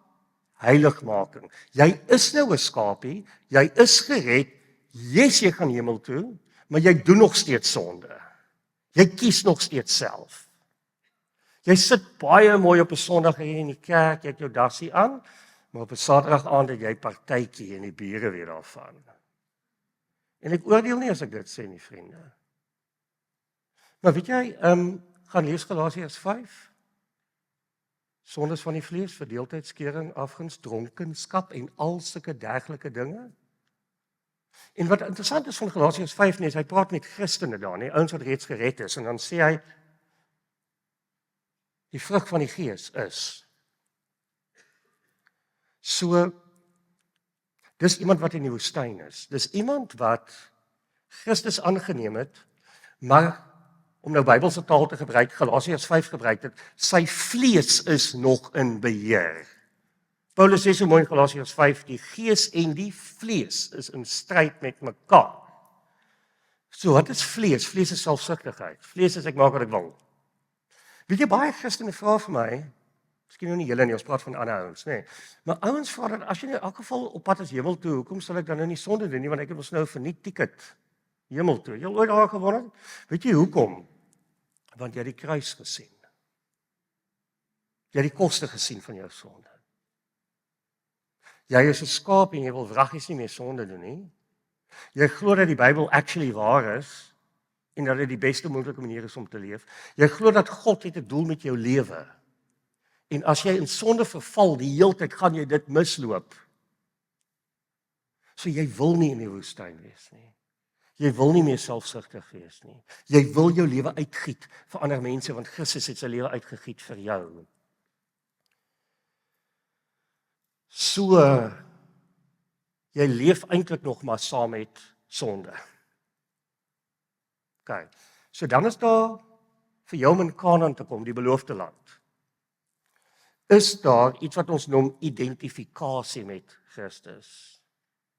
heiligmaking. Jy is nou 'n skapie, jy is gered, yes, jy gaan hemel toe, maar jy doen nog steeds sonde. Jy kies nog steeds self. Jy sit baie mooi op 'n Sondag hier in die kerk, jy het jou dassie aan, maar op 'n Saterdag aand het jy partytjie en die bure weer daarvan. En ek oordeel nie as ek dit sê nie, vriende. Maar weet jy, gaan lees Galasiërs 5. Sondes van die vlees, verdeeldheid, skering, afguns, dronkenskap en al sulke dergelike dinge. En wat interessant is van Galasiërs 5 nie, is hy praat met Christene daar, nie, ouens wat reeds gered is, en dan sê hy, die vrug van die Gees is. So, dis iemand wat in die woestyn is. Dis iemand wat Christus aangeneem het, maar om nou Bybelse taal te gebruik, Galasiërs 5 gebruik het, sy vlees is nog in beheer. Paulus sê so mooi in Galasiërs 5, die Gees en die vlees is in stryd met mekaar. So, wat is vlees? Vlees is selfsugtigheid. Vlees is ek maak wat ek wil. Weet jy, baie Christene vra vir my, miskien nou nie julle nie, ons praat van ander ouens, nee. Maar ouens vra dat as jy in elk geval op pad is hemel toe, hoekom sal ek dan nou nie sonde doen nie, want ek het ons nou vir nie ticket hemel toe. Jy al ooit daar gewonder? Weet jy hoekom? Want jy het die kruis gesien. Jy het die koste gesien van jou sonde. Jy is 'n skaap en jy wil wraggies nie meer sonde doen nie. Jy glo dat die Bybel actually waar is, en dat dit die beste moontlike manier is om te leef. Jy glo dat God het 'n doel met jou lewe. En as jy in sonde verval, die hele tyd gaan jy dit misloop. So jy wil nie in die woestyn wees nie. Jy wil nie meer selfsugtig wees nie. Jy wil jou lewe uitgiet vir ander mense, want Christus het sy lewe uitgegiet vir jou. So, jy leef eintlik nog maar saam met sonde. Okay. So dan is daar vir jou om in Kanaan te kom, die beloofde land. Is daar iets wat ons noem identifikasie met Christus.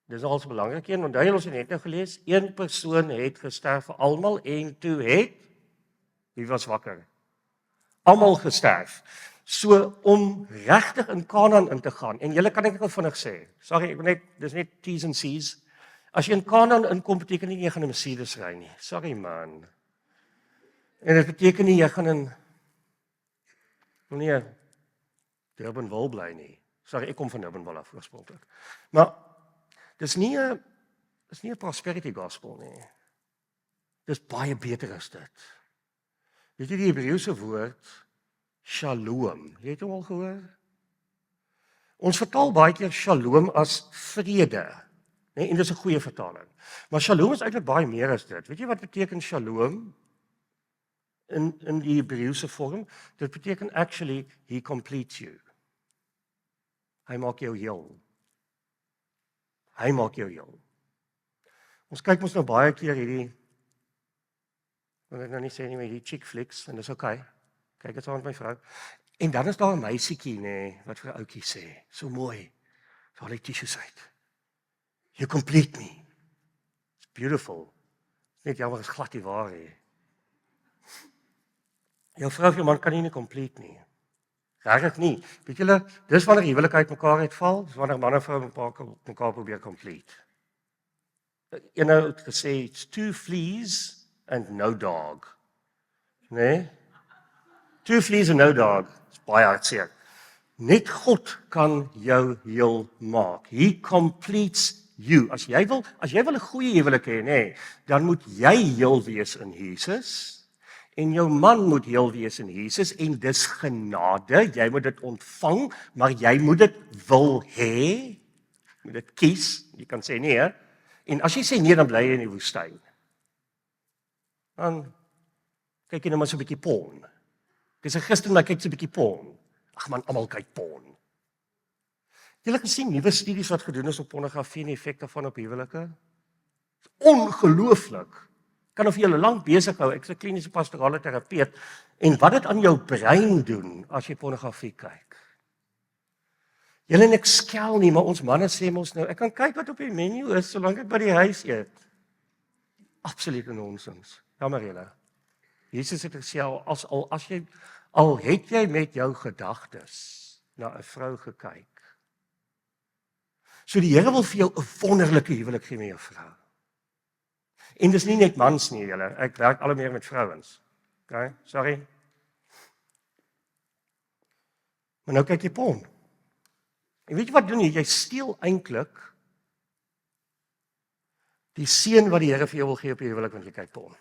Dis alles belangrik, en onthou ons het net nou gelees, een persoon het gesterf vir almal en toe het, wie was wakker? Almal gesterf. So om regtig in Kanaan in te gaan, en julle kan ek gou vinnig sê, sorry, dis net T's en C's. As jy in Kanaan inkom, beteken nie jy gaan 'n Mercedes ry nie. Sorry man. En dit beteken nie jy gaan in Durban wil bly nie. Sorry, ek kom van Durban wil af oorspronklik. Maar dis nie 'n prosperity gospel nie. Dis baie beter as dit. Weet jy die Hebreëse woord shalom, jy het hom al gehoor? Ons vertaal baie keer shalom as vrede, nee, en dis 'n goeie vertaling. Maar shalom is eintlik baie meer as dit. Weet jy wat beteken shalom in die Hebreëse vorm? Dit beteken actually he completes you. Hy maak jou heel. Hy maak jou heel. Ons kyk mos nou baie keer hierdie, wil ek nou nie sê nie, maar hierdie chick flicks, en dis okay. Kyk dit saam met my vrou. En dan is daar 'n meisietjie, nê, wat vir 'n ouetjie sê, so mooi. So al die tissues uit. You complete me. It's beautiful. Net jammer is glad nie waar nie. Jou vrou of jou man kan nie complete nie. Regtig nie. Weet julle, dis wanneer huwelik uit mekaar uitval, dis wanneer man en vrou mekaar probeer complete. Een het gesê, it's 2 fleas and no dog. Nee? 2 fleas and no dog. Dis baie hartseer. Net God kan jou heel maak. He completes you. As jy wil 'n goeie huwelik hê, nê, dan moet jy heel wees in Jesus. En jou man moet heel wees in Jesus, en dis genade, jy moet dit ontvang, maar jy moet dit wil hê, moet dit kies, jy kan sê nee, en as jy sê nee, dan bly jy in die woestyn. Dan kyk jy nou maar so 'n bietjie porn. Dis 'n Christen, maar kyk so 'n bietjie porn. Ag man, almal kyk porn. Jy het gesien nuwe studies wat gedoen is op pornografie en die effek daarvan op huwelike? Ongelooflik. Kan of jy lank besig hou, ek is 'n kliniese pastorale terapeut, en wat dit aan jou brein doen as jy pornografie kyk. Julle en ek skel nie, maar ons manne sê mos nou, ek kan kyk wat op die menu is, solank ek by die huis eet. Absolute nonsens. Jammer julle. Jesus het gesê, al het jy met jou gedagtes na 'n vrou gekyk. So die Here wil vir jou 'n wonderlike huwelik gee met jou vrou. En dis nie net mans nie, julle. Ek werk al meer met vrouens. Okay, sorry. Maar nou kyk jy porn. En weet jy wat doen jy? Jy steel eintlik die seën wat die Here vir jou wil gee op jou huwelik want jy kyk porn.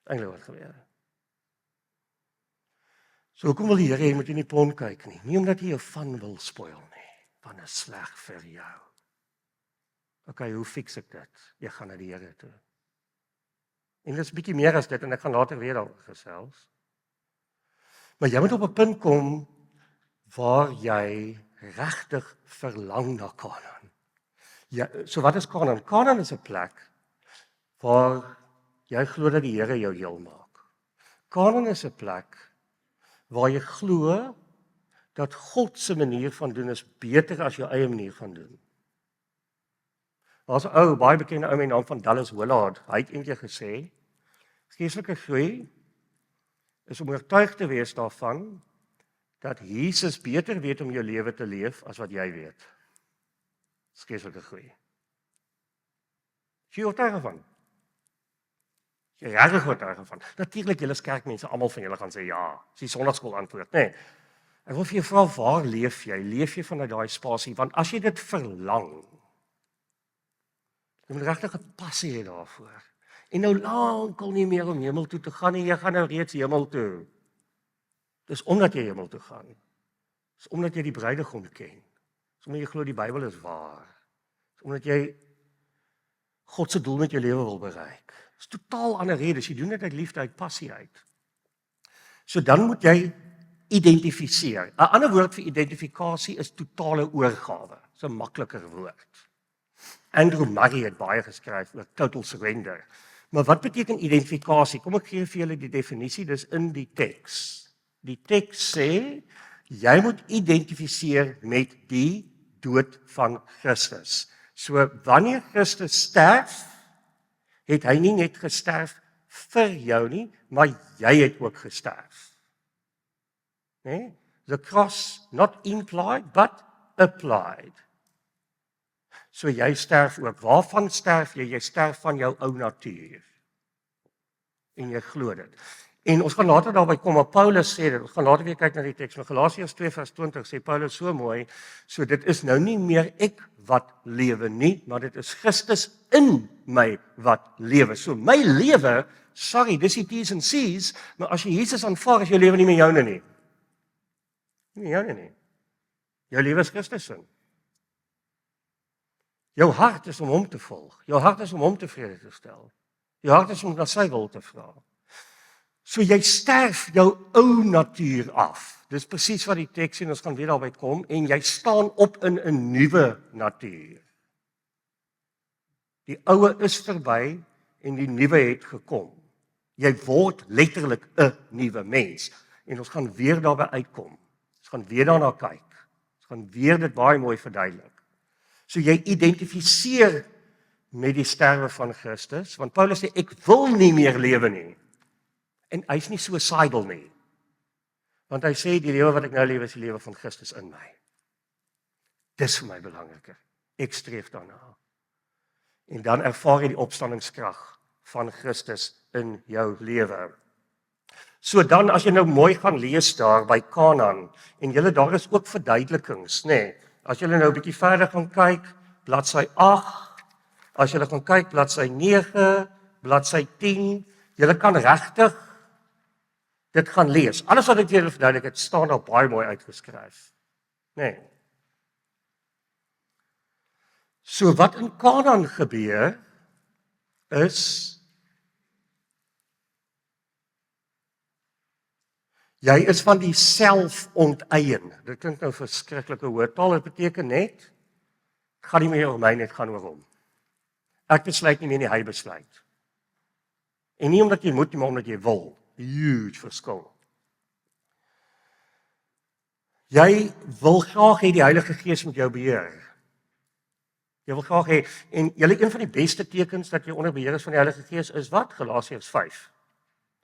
Eintlik wat gebeur. So hoekom wil die Here hê moet jy nie porn kyk nie? Nie omdat hy jou van wil spoil nie, want is sleg vir jou. Okay, hoe fix ek dit? Jy gaan na die Here toe. En dit is 'n bietjie meer as dit en ek gaan later weer daaroor gesels. Maar jy moet op 'n punt kom waar jy regtig verlang na Kanaan. Ja, so wat is Kanaan? Kanaan is 'n plek waar jy glo dat die Here jou heel maak. Kanaan is 'n plek waar jy glo dat God se manier van doen is beter as jou eie manier van doen. Daar's 'n ou, baie bekende ou met die naam van Dallas Willard. Hy het eendag gesê, geestelike groei is om oortuig te wees daarvan dat Jesus beter weet om jou lewe te leef as wat jy weet. Geestelike groei. Jy oortuig daarvan? Jy regtig oortuig daarvan? Natuurlik, julle kerkmense, almal van julle gaan sê ja. Dis die Sondagskool antwoord, nê? Ek wil vir jou vra, waar leef jy? Leef jy vanuit daai spasie? Want as jy dit verlang, jy moet regtig 'n passie hê daarvoor. En nou lankal nie meer om hemel toe te gaan nie, jy gaan nou reeds hemel toe. Dis omdat jy hemel toe gaan. Dis omdat jy die bruidegom ken. Dis omdat jy glo die Bybel is waar. Dis omdat jy God se doel met jou lewe wil bereik. Dis totaal ander redes. Jy doen dit uit liefde, uit passie uit. So dan moet jy identifiseer. 'n Ander woord vir identifikasie is totale oorgawe. Dis 'n makliker woord. Andrew Murray het baie geskryf oor total surrender. Maar wat beteken identifikasie? Kom ek gee vir julle die definisie, dis in die teks. Die teks sê, jy moet identifiseer met die dood van Christus. So, wanneer Christus sterf, het hy nie net gesterf vir jou nie, maar jy het ook gesterf. Nee? The cross not implied, but applied. So jy sterf ook. Waarvan sterf jy? Jy sterf van jou ou natuur. en jy glo dit. En ons gaan later daarby kom, maar Paulus sê dit, ons gaan later weer kyk na die teks, maar Galasiërs 2:20 sê Paulus so mooi, so dit is nou nie meer ek wat lewe nie, maar dit is Christus in my wat lewe. So my lewe, sorry, dis die T's en C's, maar as jy Jesus aanvaar, is jou lewe nie meer joune nie. Nie meer joune nie. Jou lewe is Christus se. Jou hart is om hom te volg. Jou hart is om hom tevrede te stel. Jou hart is om na sy wil te vra. So jy sterf jou ou natuur af. Dis presies wat die teks en ons gaan weer daarby kom en jy staan op in 'n nuwe natuur. Die ou is verby en die nuwe het gekom. Jy word letterlik 'n nuwe mens en ons gaan weer daarby uitkom. Ons gaan weer daarna kyk. Ons gaan weer dit baie mooi verduidelik. So jy identifiseer met die sterwe van Christus, want Paulus sê ek wil nie meer lewe nie. En hy's nie suicidal nie. Want hy sê die lewe wat ek nou lewe is die lewe van Christus in my. Dis vir my belangriker. Ek streef daarna. En dan ervaar jy die opstandingskrag van Christus in jou lewe. So dan as jy nou mooi gaan lees daar by Kanaan en julle daar is ook verduidelikings, nê. As julle nou 'n bietjie verder gaan kyk, bladsy 8, as julle gaan kyk bladsy 9, bladsy 10, julle kan regtig dit gaan lees. Alles wat ek julle verduidelik het, staan daar baie mooi uitgeskryf. Nee. So wat in Kanaan gebeur is jy is van die self onteien. Dit klink nou verskriklike woordtaal, dit beteken net gaan nie meer oor my, net gaan oor hom. Ek besluit nie meer nie, hy besluit. En nie omdat jy moet nie, maar omdat jy wil. Huge verskil. Jy wil graag hê die Heilige Gees moet jou beheer. Jy wil graag hê, en julle een van die beste tekens dat jy onder beheer is van die Heilige Gees is wat? Galasiërs 5.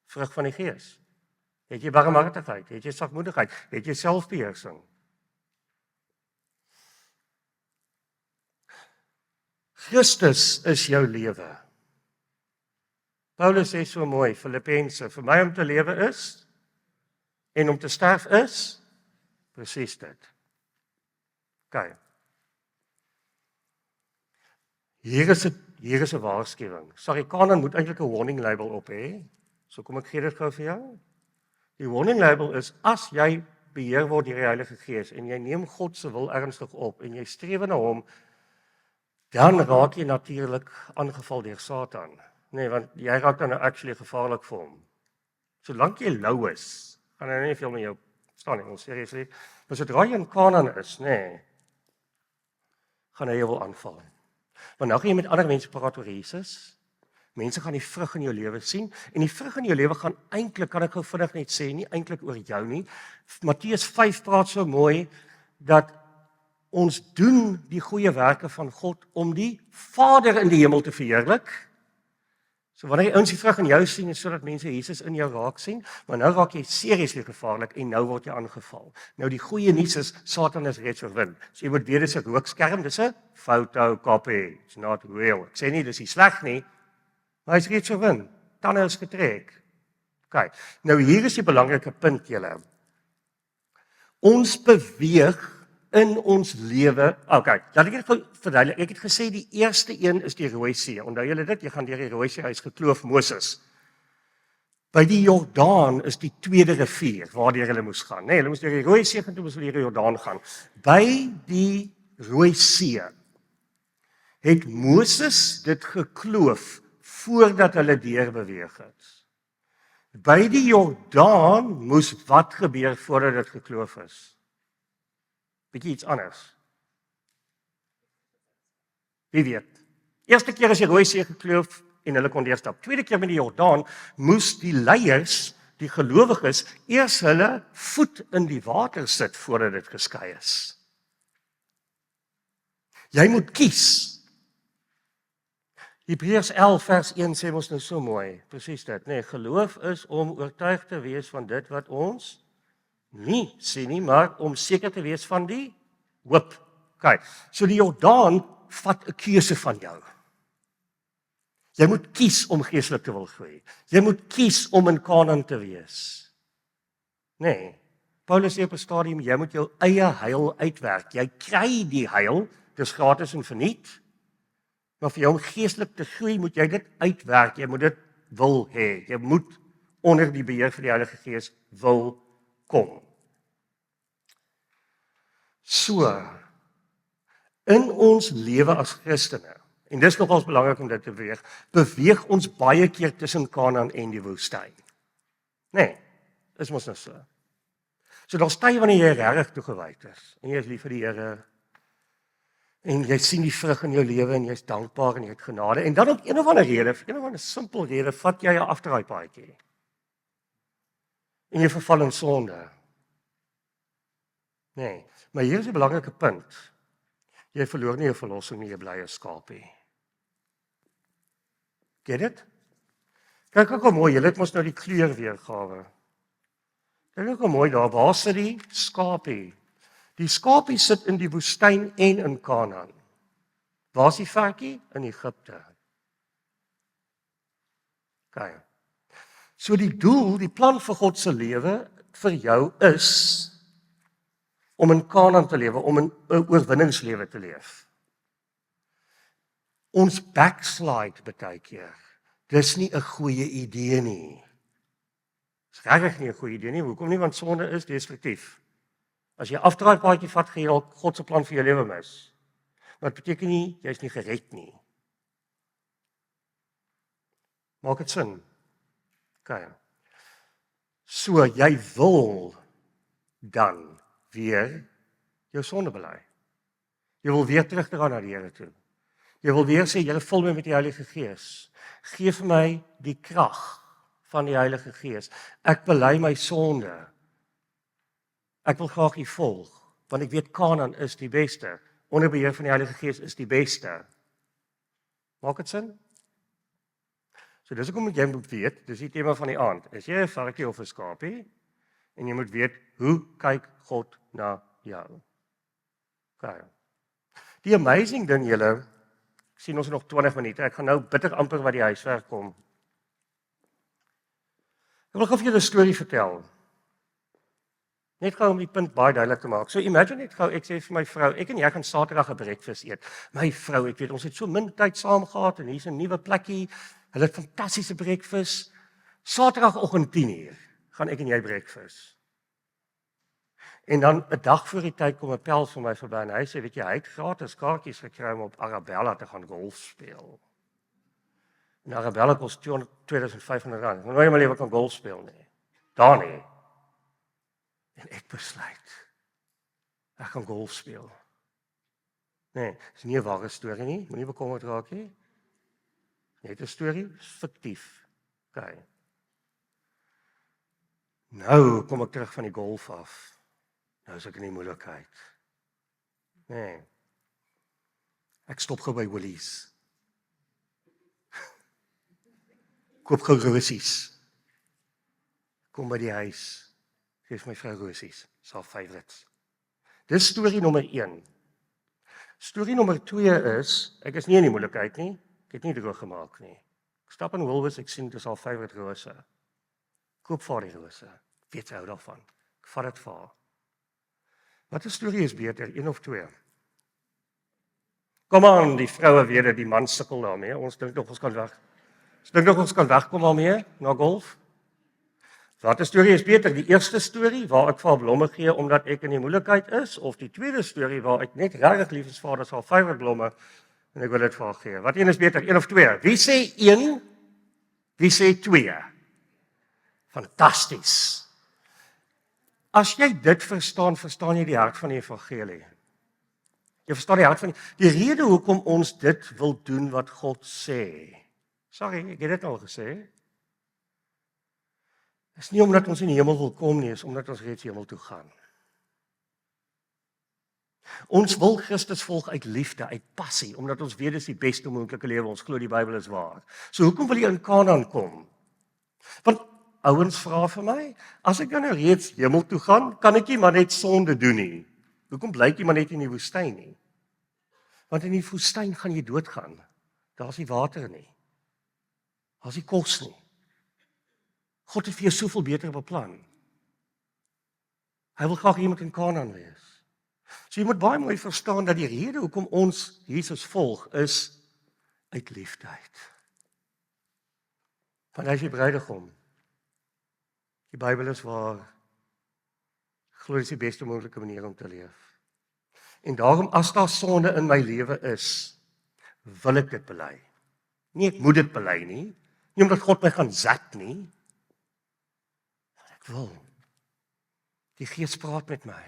Vrug van die Gees. Het jy barmhartigheid, het jy sagmoedigheid, het jy selfbeheersing. Christus is jou lewe. Paulus sê so mooi, Filippense, vir my om te lewe is, en om te sterf is, presies dit. OK. Hier is 'n waarskuwing. Sorry, Kanaan moet eintlik 'n warning label op hê. So kom ek gee dit gou vir jou. Die warning label is, as jy beheer word deur die Heilige Gees, en jy neem God se wil ernstig op, en jy streef na hom, dan raak jy natuurlik aangeval deur Satan. Nee, want jy raak dan actually gevaarlik vir hom. Solank jy lou is, gaan hy nie veel met jou staan nie, seriously. Maar sodra jy in Kanaan is, nee, gaan hy jou wil aanval. Want nou gaan jy met ander mense praat oor Jesus. Mense gaan die vrug in jou lewe sien, en die vrug in jou lewe gaan eintlik, kan ek gou vinnig net sê, nie eintlik oor jou nie. Matteus 5 praat so mooi, dat ons doen die goeie werke van God om die Vader in die hemel te verheerlik. So wanneer jy ons die vrug in jou sien, is sodat mense Jesus in jou raak sien, maar nou raak jy seriously gevaarlik, en nou word jy aangeval. Nou die goeie nuus is, Satan is reeds oorwin. So jy moet weet, dis 'n rookskerm, dis 'n photocopy, it's not real. Ek sê nie, dis nie sleg nie, maar hy is reeds oorwin, tande is getrek. OK, nou hier is die belangrike punt julle. Ons beweeg in ons lewe, OK, laat ek dit gou verduidelik. Ek het gesê die eerste een is die Rooi See. Onthou julle dit, jy gaan deur die Rooi See, hy is gekloof Moses. By die Jordaan is die tweede rivier waardeur hulle moes gaan. Nee, hulle moes deur die Rooi See gaan, toe moes hulle deur die Jordaan gaan. By die Rooi See het Moses dit gekloof voordat hulle deur beweeg het. By die Jordaan moes wat gebeur voordat dit gekloof is? Bietjie iets anders. Wie weet? Eerste keer is die Rooi See gekloof en hulle kon deurstap. Tweede keer met die Jordaan moes die leiers, die gelowiges, eers hulle voet in die water sit voordat dit geskei is. Jy moet kies. Hebreërs 11 vers 1 sê ons nou so mooi, presies dit, nee, geloof is om oortuig te wees van dit wat ons nie sien nie, maar om seker te wees van die hoop. OK, so die Jordaan vat 'n keuse van jou. Jy moet kies om geestelik te wil groei. Jy moet kies om in Kanaan te wees. Nee. Paulus sê op 'n stadium, jy moet jou eie heil uitwerk. Jy kry die heil, dis gratis en verniet. Maar vir jou om geestelik te groei, moet jy dit uitwerk. Jy moet dit wil hê. Jy moet onder die beheer van die Heilige Gees wil kom. So, in ons lewe as Christene, en dis nogals belangrik om dit te beweeg ons baie keer tussen Kanaan en die woestyn. Nee, is mos nou so. So daar's tye wanneer jy regtig toegewyd is, en jy is lief vir die Here, en jy sien die vrug in jou lewe, en jy's dankbaar, en jy het genade, en dan op een of ander rede, vir een of ander simpel rede, vat jy 'n afdraaipaadjie. En jy verval in sonde. Nee, maar hier is 'n belangrike punt. Jy verloor nie jou verlossing nie, jy bly 'n skaapie. Get it? Kyk hoe mooi, jy het mos nou die kleur weergawe. Kyk hoe mooi daar, waar sit die skapie? Die skapie sit in die woestyn en in Kanaan. Waar is die varkie? In Egipte. Kyk. So die doel, die plan vir God se lewe vir jou is om in Kanaan te lewe, om 'n oorwinningslewe te leef. Ons backslide baie keer. Dis nie 'n goeie idee nie. Dis regtig nie 'n goeie idee nie. Hoekom nie? Want sonde is destruktief. As jy afdraaipaadjie vat, gaan jy God se plan vir jou lewe mis. Maar dit beteken nie jy's nie gered nie. Maak dit sin? OK. So jy wil dan weer jou sonde bely. Jy wil weer teruggaan na die Here toe. Jy wil weer sê, Here, vul my met die Heilige Gees. Geef my die krag van die Heilige Gees. Ek bely my sonde. Ek wil graag U volg, want ek weet Kanaan is die beste. Onder beheer van die Heilige Gees is die beste. Maak dit sin? So dis hoekom jy moet weet, dis die tema van die aand. Is jy 'n varkie of 'n skapie? En jy moet weet, hoe kyk God na jou? Okay. Die amazing ding julle, ek sien ons nog 20 minute, ek gaan nou bitter amper by die huiswerk kom. Ek wil gou vir julle 'n storie vertel. Net gou om die punt baie duidelik te maak. So imagine net gou, ek sê vir my vrou, ek en jy gaan Saterdag 'n breakfast eet. My vrou, ek weet ons het so min tyd saam gehad en hier's 'n nuwe plekkie. Hulle het fantastiese breakfast. Saterdagoggend 10:00 gaan ek en jy breakfast. En dan 'n dag voor die tyd kom 'n pel vir my verby en hy sê, weet jy, hy het gratis kaartjies gekry om op Arabella te gaan golf speel. En Arabella kos R2500. Nou jy maar liewer kan golf speel nie. Daar nie. En ek besluit, ek gaan golf speel. Nee, is nie 'n ware storie nie, moenie bekommerd raak nie. Net 'n storie, fiktief. OK. Nou kom ek terug van die golf af. Nou is ek in die moeilikheid. Nee. Ek stop gou by Woolies. Koop gou rosies. Kom by die huis. Geef my vrou rosies. Dis haar favorites. Dis storie nommer 1. Storie nommer 2 is, ek is nie in die moeilikheid nie. Ek het nie droog gemaak nie. Ek stap in Woolworths, ek sien dis haar favorite rose. Koop vir haar die rose. Weet sy hou daarvan. Ek vat dit vir haar. Wat 'n storie is beter, 1 of 2? Kom aan, die vroue weet dit, die man sukkel daarmee. Ons dink nog ons kan weg. Ons dink nog ons kan wegkom daarmee na golf. Wat 'n storie is beter, die eerste storie waar ek vir haar blomme gee omdat ek in die moeilikheid is, of die tweede storie waar ek net regtig lief is vir haar, dis haar favorite blomme en ek wil dit vir haar gee. Wat een is beter, 1 of 2? Wie sê 1? Wie sê 2? Fantasties. As jy dit verstaan, verstaan jy die hart van die evangelie. Jy verstaan die hart van die rede hoekom ons dit wil doen wat God sê. Sorry, ek het dit al gesê. Is nie omdat ons in die hemel wil kom nie, is omdat ons reeds hemel toe gaan. Ons wil Christus volg uit liefde, uit passie, omdat ons weet dis die beste moontlike lewe, ons glo die Bybel is waar. So hoekom wil jy in Kanaan kom? Want ouens vra vir my, as ek dan nou reeds hemel toe gaan, kan ek nie maar net sonde doen nie. Hoekom bly jy maar net in die woestyn nie? Want in die woestyn gaan jy doodgaan. Daar's nie water nie. Daar's nie kos nie. God het vir jou soveel beter beplan. Hy wil graag iemand in Kanaan wees. So jy moet baie mooi verstaan dat die rede hoekom ons Jesus volg is uit liefdeheid. Want hy is die bruidegom. Die Bybel is waar. Ek glo dit is die beste moontlike manier om te leef. En daarom as daar sonde in my lewe is, wil ek dit bely. Nie ek moet dit bely nie omdat God my gaan zat nie. Ek wil. Die Gees praat met my.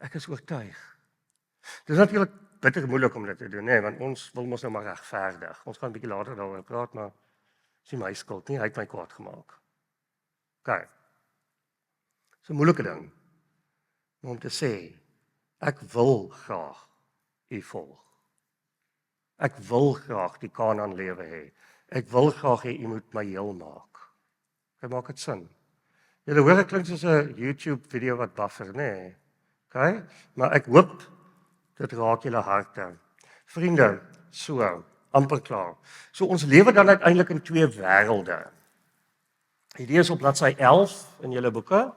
Ek is oortuig. Dit is natuurlik bitter moeilik om dit te doen, want ons wil mos nou maar regverdig. Ons gaan 'n bietjie later daaroor praat, maar is nie my skuld nie, hy het my kwaad gemaak. OK. Dis 'n moeilike ding om te sê, ek wil graag u volg. Ek wil graag die Kanaan lewe hê. Ek wil graag hê u moet my heel maak. Ek maak dit sin. Julle hoor, ek klink soos 'n YouTube video wat buffer, nee. OK? Maar ek hoop dit raak julle harte. Vriende, so, amper klaar. So ons lewe dan uiteindelik in twee wêrelde. Hierdie is op bladsy 11 in julle boeke.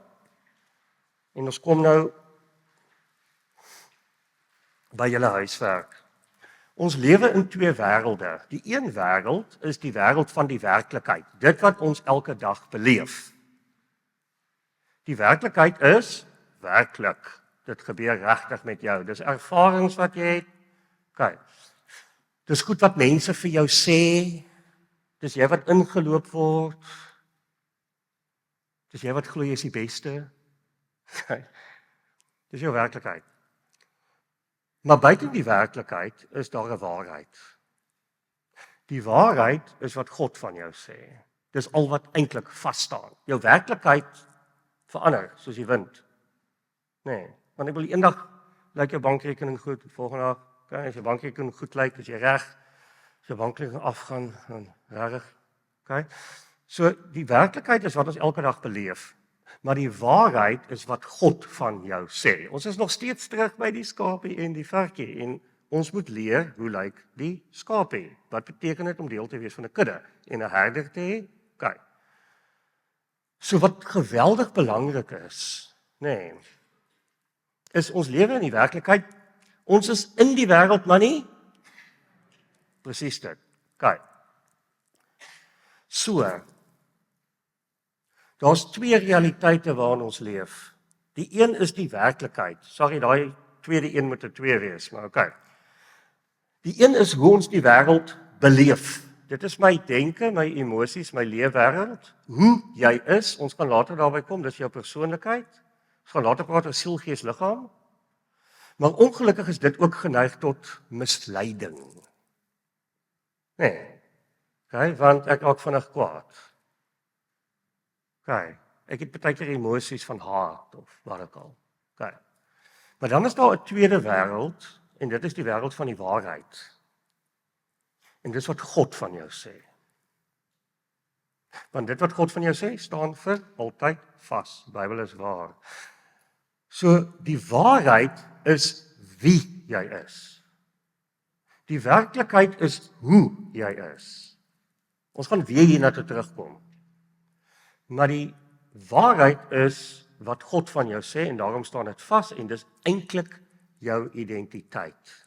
En ons kom nou by julle huiswerk. Ons lewe in twee wêrelde. Die een wêreld is die wêreld van die werklikheid. Dit wat ons elke dag beleef. Die werklikheid is werklik. Dit gebeur regtig met jou. Dis ervarings wat jy het. OK. Dis goed wat mense vir jou sê. Dis jy wat ingeloop word. Dis jy wat glo jy is die beste. OK. Dis jou werklikheid. Maar buiten die werklikheid is daar 'n waarheid. Die waarheid is wat God van jou sê. Dis al wat eintlik vas staan. Jou werklikheid verander soos die wind. Nee, want ek wil eendag lyk jou bankrekening goed, volgende dag, okay, as jou bankrekening goed lyk, as jy reg, as jou bankrekening afgaan, dan reg, okay. So die werklikheid is wat ons elke dag beleef. Maar die waarheid is wat God van jou sê. Ons is nog steeds terug by die skapie en die varkie en ons moet leer hoe lyk die skapie. Wat beteken dit om deel te wees van 'n kudde en 'n herder te hê? OK. So wat geweldig belangrik is, is ons lewe in die werklikheid. Ons is in die wêreld, maar nie presies dit. OK. So daar's twee realiteite waarin ons leef. Die een is die werklikheid. Sorry, daai tweede een moet 'n 2 wees, maar okay. Die een is hoe ons die wêreld beleef. Dit is my denke, my emosies, my leefwêreld. Hoe jy is, ons gaan later daarby kom, dis jou persoonlikheid. Ons gaan later praat oor siel, gees, liggaam. Maar ongelukkig is dit ook geneig tot misleiding. Okay, want ek raak vinnig kwaad. Okay, ek het baie keer emosies van haat of wat ook al. Okay. Maar dan is daar 'n tweede wêreld en dit is die wêreld van die waarheid. En dis wat God van jou sê. Want dit wat God van jou sê, staan vir altyd vas. Die Bybel is waar. So die waarheid is wie jy is. Die werklikheid is hoe jy is. Ons gaan weer hierna toe terugkom. Maar die waarheid is wat God van jou sê en daarom staan dit vas en dis eintlik jou identiteit.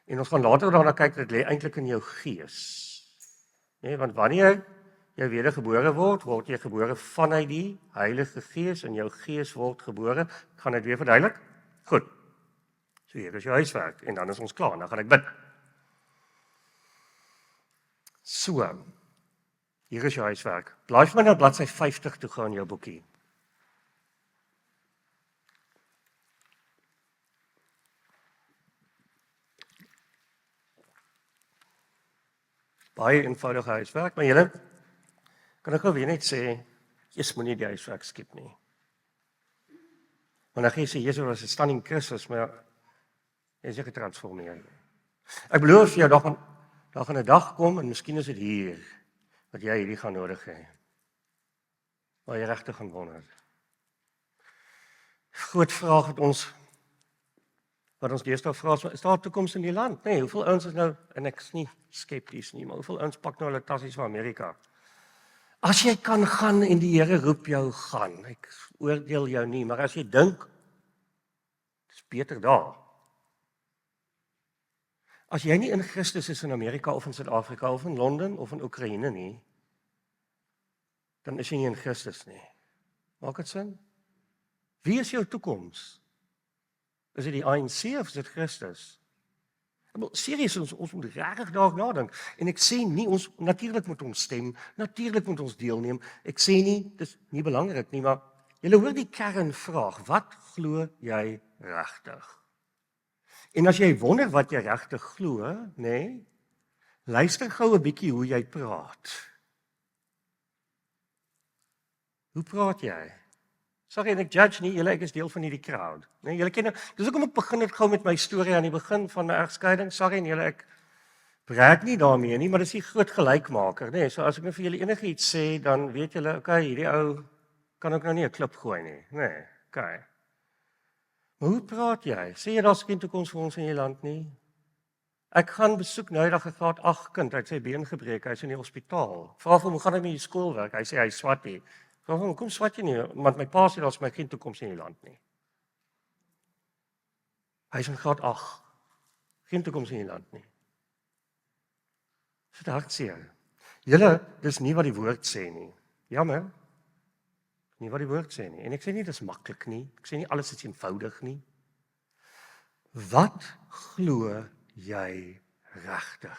En ons gaan later daarna kyk, dit lê eintlik in jou gees. Nee, want wanneer jy wedergebore word jy gebore vanuit die Heilige Gees en jou gees word gebore. Ek gaan dit weer verduidelik. Goed. So hier is jou huiswerk en dan is ons klaar. Dan gaan ek bid. So. Hier is jou huiswerk. Blaai vir my na bladsy 50 toe gaan in jou boekie. Baie eenvoudige huiswerk, maar julle kan ek gou weer net sê, jy moet nie die huiswerk skip nie. Want dan gee jy sê, Jesus was 'n stunning Christus, maar jy is getransformeer. Ek beloof vir jou, daar gaan 'n dag kom, en miskien is dit hier, dat jy hierdie gaan nodig hê. Waar jy regtig gaan wonder. Groot vraag wat ons deesdae vra, is daar 'n toekoms in die land? Nee, hoeveel ouens is nou, en ek is nie skepties nie, maar hoeveel ouens pak nou hulle tassies van Amerika? As jy kan gaan en die Here roep jou, gaan. Ek oordeel jou nie, maar as jy dink, dis beter daar. As jy nie in Christus is in Amerika of in Suid-Afrika of in Londen of in Oekraïne nie, dan is jy nie in Christus nie. Maak dit sin? Wie is jou toekoms? Is dit die ANC of is dit Christus? Serieus, ons moet regtig daaroor nadink. En ek sê nie, natuurlik moet ons stem, natuurlik moet ons deelneem. Ek sê nie, dis nie belangrik nie, maar julle hoor die kernvraag, wat glo jy regtig? En as jy wonder wat jy regtig glo, nê, luister gou 'n bietjie hoe jy praat. Hoe praat jy? Sorry, en ek judge nie, julle, ek is deel van hierdie crowd. Nee, julle ken, dis hoekom ek begin het gou met my storie aan die begin van my egskeiding. Sorry, en julle, ek breek nie daarmee nie, maar dis 'n groot gelykmaker, nê. So as ek nou vir julle enigiets sê, dan weet julle, okay, hierdie ou kan ook nou nie 'n klip gooi nie, nê. Okay. Maar hoe praat jy? Sê jy daar's geen toekoms vir ons in die land nie? Ek gaan besoek nou eendag 'n graad 8 kind, hy het sy been gebreek, hy's in die hospitaal. Vra hom, hoe gaan dit met die skoolwerk? Hy sê hy swat nie. Vra hom, hoekom swat jy nie? Want my pa sê daar's my geen toekoms in die land nie. Hy's in graad 8. Geen toekoms in die land nie. Dis hartseer. Julle, dis nie wat die woord sê nie. Jammer. Nie wat die woord sê nie. En ek sê nie dis maklik nie. Ek sê nie alles is eenvoudig nie. Wat glo jy regtig?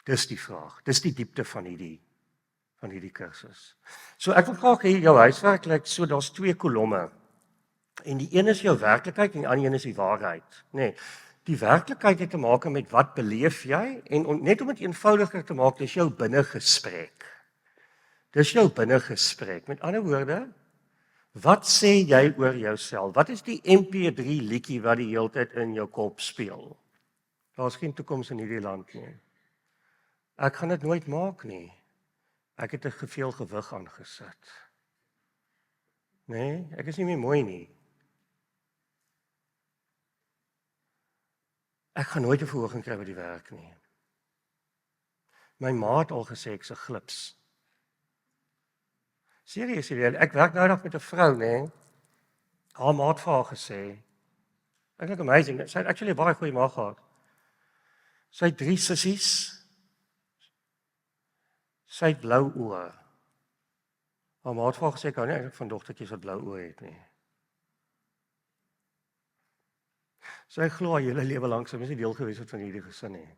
Dis die vraag. Dis die diepte van hierdie kursus. So ek wil graag hê jou huiswerk lyk so, daar's 2 kolomme. En die een is jou werklikheid en die ander een is die waarheid, nê. Die werklikheid het te maak met wat beleef jy en net om dit eenvoudiger te maak, dis jou binnegesprek. Dis jou binnegesprek. Met ander woorde, wat sê jy oor jouself? Wat is die MP3 liedjie wat die hele tyd in jou kop speel? Daar's geen toekoms in hierdie land nie. Ek gaan dit nooit maak nie. Ek het 'n veel gewig aangesit. Nee, ek is nie meer mooi nie. Ek gaan nooit 'n verhoging kry by die werk nie. My ma het al gesê ek's 'n glips. Serieus, ek werk nou nog met 'n vrou, nê? Haar ma het vir haar gesê, eintlik amazing, sy het actually baie goeie ma gehad. Sy het 3 sissies. Sy het blou oë. Haar ma het vir haar gesê, kan nie eintlik van dogtertjies wat blou oë het nie. Sy glo haar hele lewe lank, sy was nie deel gewees van hierdie gesin nie.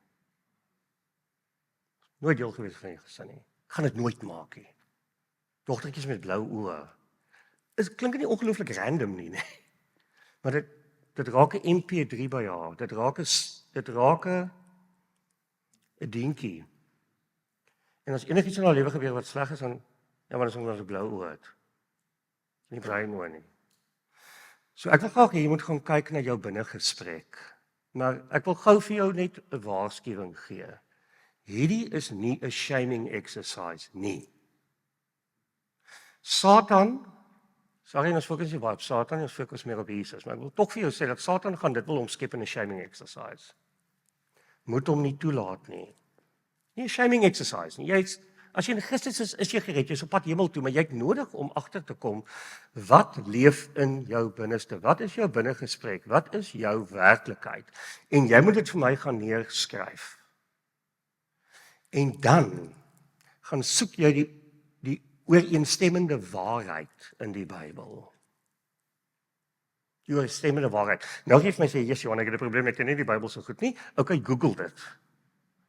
Nooit deel gewees van hierdie gesin nie. Gaan dit nooit maak nie. Dogtertjies met blou oë. Dit klink nie ongelooflik random nie, nee. Maar dit raak 'n MP3 by haar. Dit raak 'n dingetjie. En as enigiets in haar lewe gebeur wat sleg is, dan ja, maar dis omdat sy blou oë het. Nie bruin oë nie. So ek wil graag hê jy moet gaan kyk na jou binnegesprek. Maar ek wil gou vir jou net 'n waarskuwing gee. Hierdie is nie 'n shaming exercise nie. Satan, sorry, ons fokus nie baie op Satan, ons fokus meer op Jesus, maar ek wil tog vir jou sê dat Satan gaan dit wil omskep in 'n shaming exercise. Moet hom nie toelaat nie. Nie 'n shaming exercise nie. As jy in Christus is jy gered, jy's op pad hemel toe, maar jy het nodig om agter te kom wat leef in jou binneste. Wat is jou binnegesprek? Wat is jou werklikheid? En jy moet dit vir my gaan neerskryf. En dan gaan soek jy die ooreenstemmende waarheid in die Bybel. Die ooreenstemmende waarheid. Nou gee my sê, yes, Johan, ek het 'n probleem, ek ken nie die Bybel so goed nie. Okay, Google dit.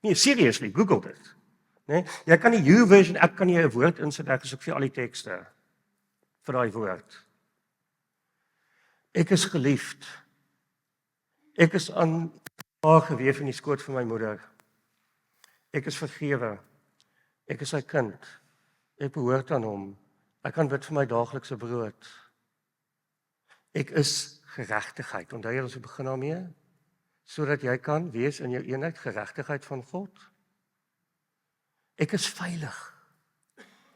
Nee, seriously, Google dit. Nee, jy kan die YouVersion, ek kan nie 'n woord insit, ek soek vir al die tekste vir daai woord. Ek is geliefd. Ek is aan haar gewewe in die skoot van my moeder. Ek is vergewe. Ek is sy kind. Ek behoort aan hom. Ek kan bid vir my daaglikse brood. Ek is geregtigheid. Onthou jy ons begin daarmee? Sodat jy kan wees in jou eenheid, geregtigheid van God. Ek is veilig.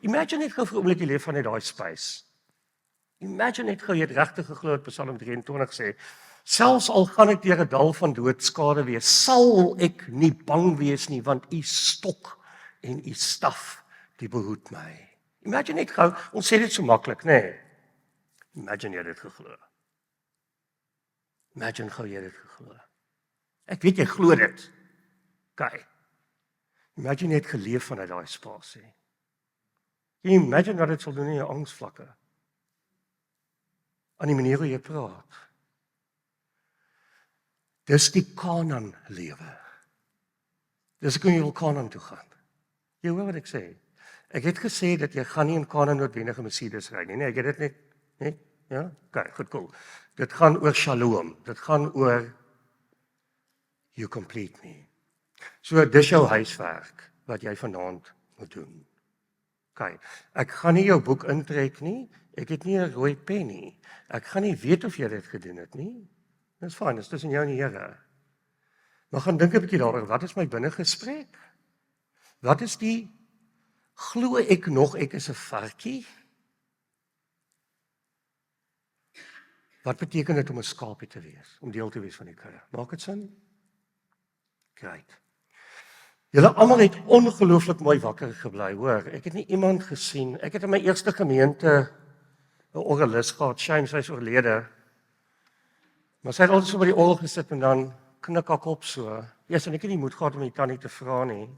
Imagine net gou vir 'n oomblik jy leef van net daai space. Imagine net gou jy het regtig geglo wat Psalm 23 sê. Selfs al gaan ek deur 'n dal van doodskade wees, sal ek nie bang wees nie, want u stok en u staf die behoed my. Imagine net gou, ons sê dit so maklik, nê? Nee. Imagine jy het dit geglo. Imagine gou jy het dit geglo. Ek weet jy glo dit. Okay. Imagine jy het geleef vanuit daai spasie. Imagine wat dit sal doen in jou angsvlakke. Aan die manier hoe jy praat. Dis die Kanaan lewe. Dis ek in jou Kanaan toe gaan. Jy hoor wat ek sê? Ek het gesê dat jy gaan nie in Kanaan noodwendig 'n Mercedes ry nie. Nee, ek het dit net, nee? Ja? Okay, goed, cool. Dit gaan oor Shalom. Dit gaan oor you complete me. So dis jou huiswerk wat jy vanaand moet doen. Okay, ek gaan nie jou boek intrek nie. Ek het nie 'n rooi pen nie. Ek gaan nie weet of jy dit gedoen het nie. Dis fyn, dis tussen jou en die Here. Maar gaan dink 'n bietjie daaroor, wat is my binnegesprek? Wat is die glo ek nog ek is 'n varkie? Wat beteken dit om 'n skaapie te wees, om deel te wees van die kudde? Maak dit sin? Great. Julle almal het ongelooflik mooi wakker gebly, hoor. Ek het nie iemand gesien. Ek het in my eerste gemeente 'n orgelis gehad, shame sy is oorlede. Maar sy het altyd so by die orgel gesit en dan knik haar kop so. Eers en ek het nie moed gehad om die tannie te vra nie.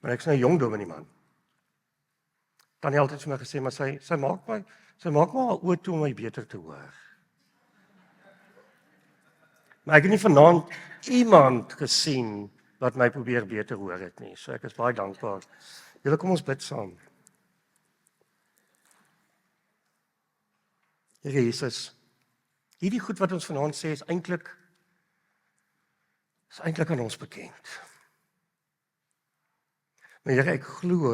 Maar ek's nou 'n jong dominee man. Tannie altyd vir my gesê, maar sy maak my haar oë toe om my beter te hoor. Maar ek het nie vanaand iemand gesien wat my probeer beter hoor het nie. So ek is baie dankbaar. Julle kom ons bid saam. Here Jesus, hierdie goed wat ons vanaand sê is eintlik aan ons bekend. Maar Here, ek glo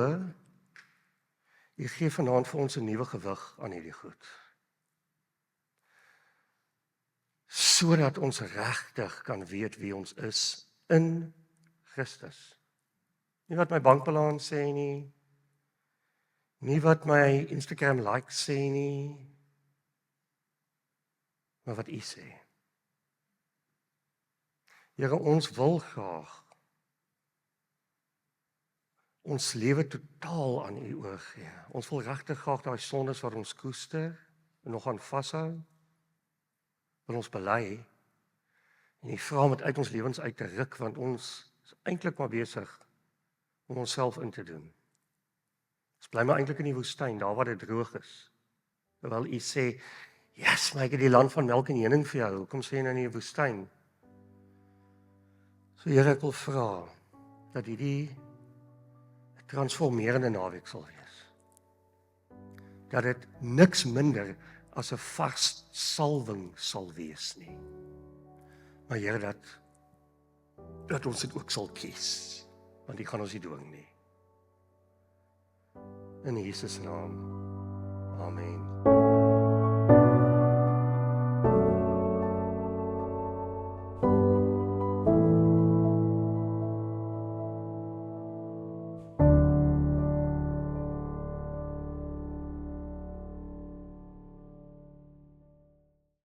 U gee vanaand vir ons 'n nuwe gewig aan hierdie goed. Sodat ons regtig kan weet wie ons is in Christus. Nie wat my bankbalans sê nie wat my Instagram likes sê nie, maar wat U sê. Here, ons wil graag ons lewe totaal aan U oorgee. Ons wil regtig graag daai sondes wat ons koester en nog aan vashou, wil ons bely en U vra om dit uit ons lewens uit te ruk, want ons is eintlik maar besig om onsself in te doen. Ons bly maar eintlik in die woestyn, daar waar dit droog is. Terwyl U sê, yes, maar ek het die land van melk en honing vir jou, hoekom sê jy nou in die woestyn? So Here, ek wil vra dat hierdie transformerende naweek sal wees. Dat dit niks minder as 'n vars salwing sal wees nie. Maar Here, dat ons dit ook sal kies, want die gaan ons nie dwing nie. In Jesus naam. Amen.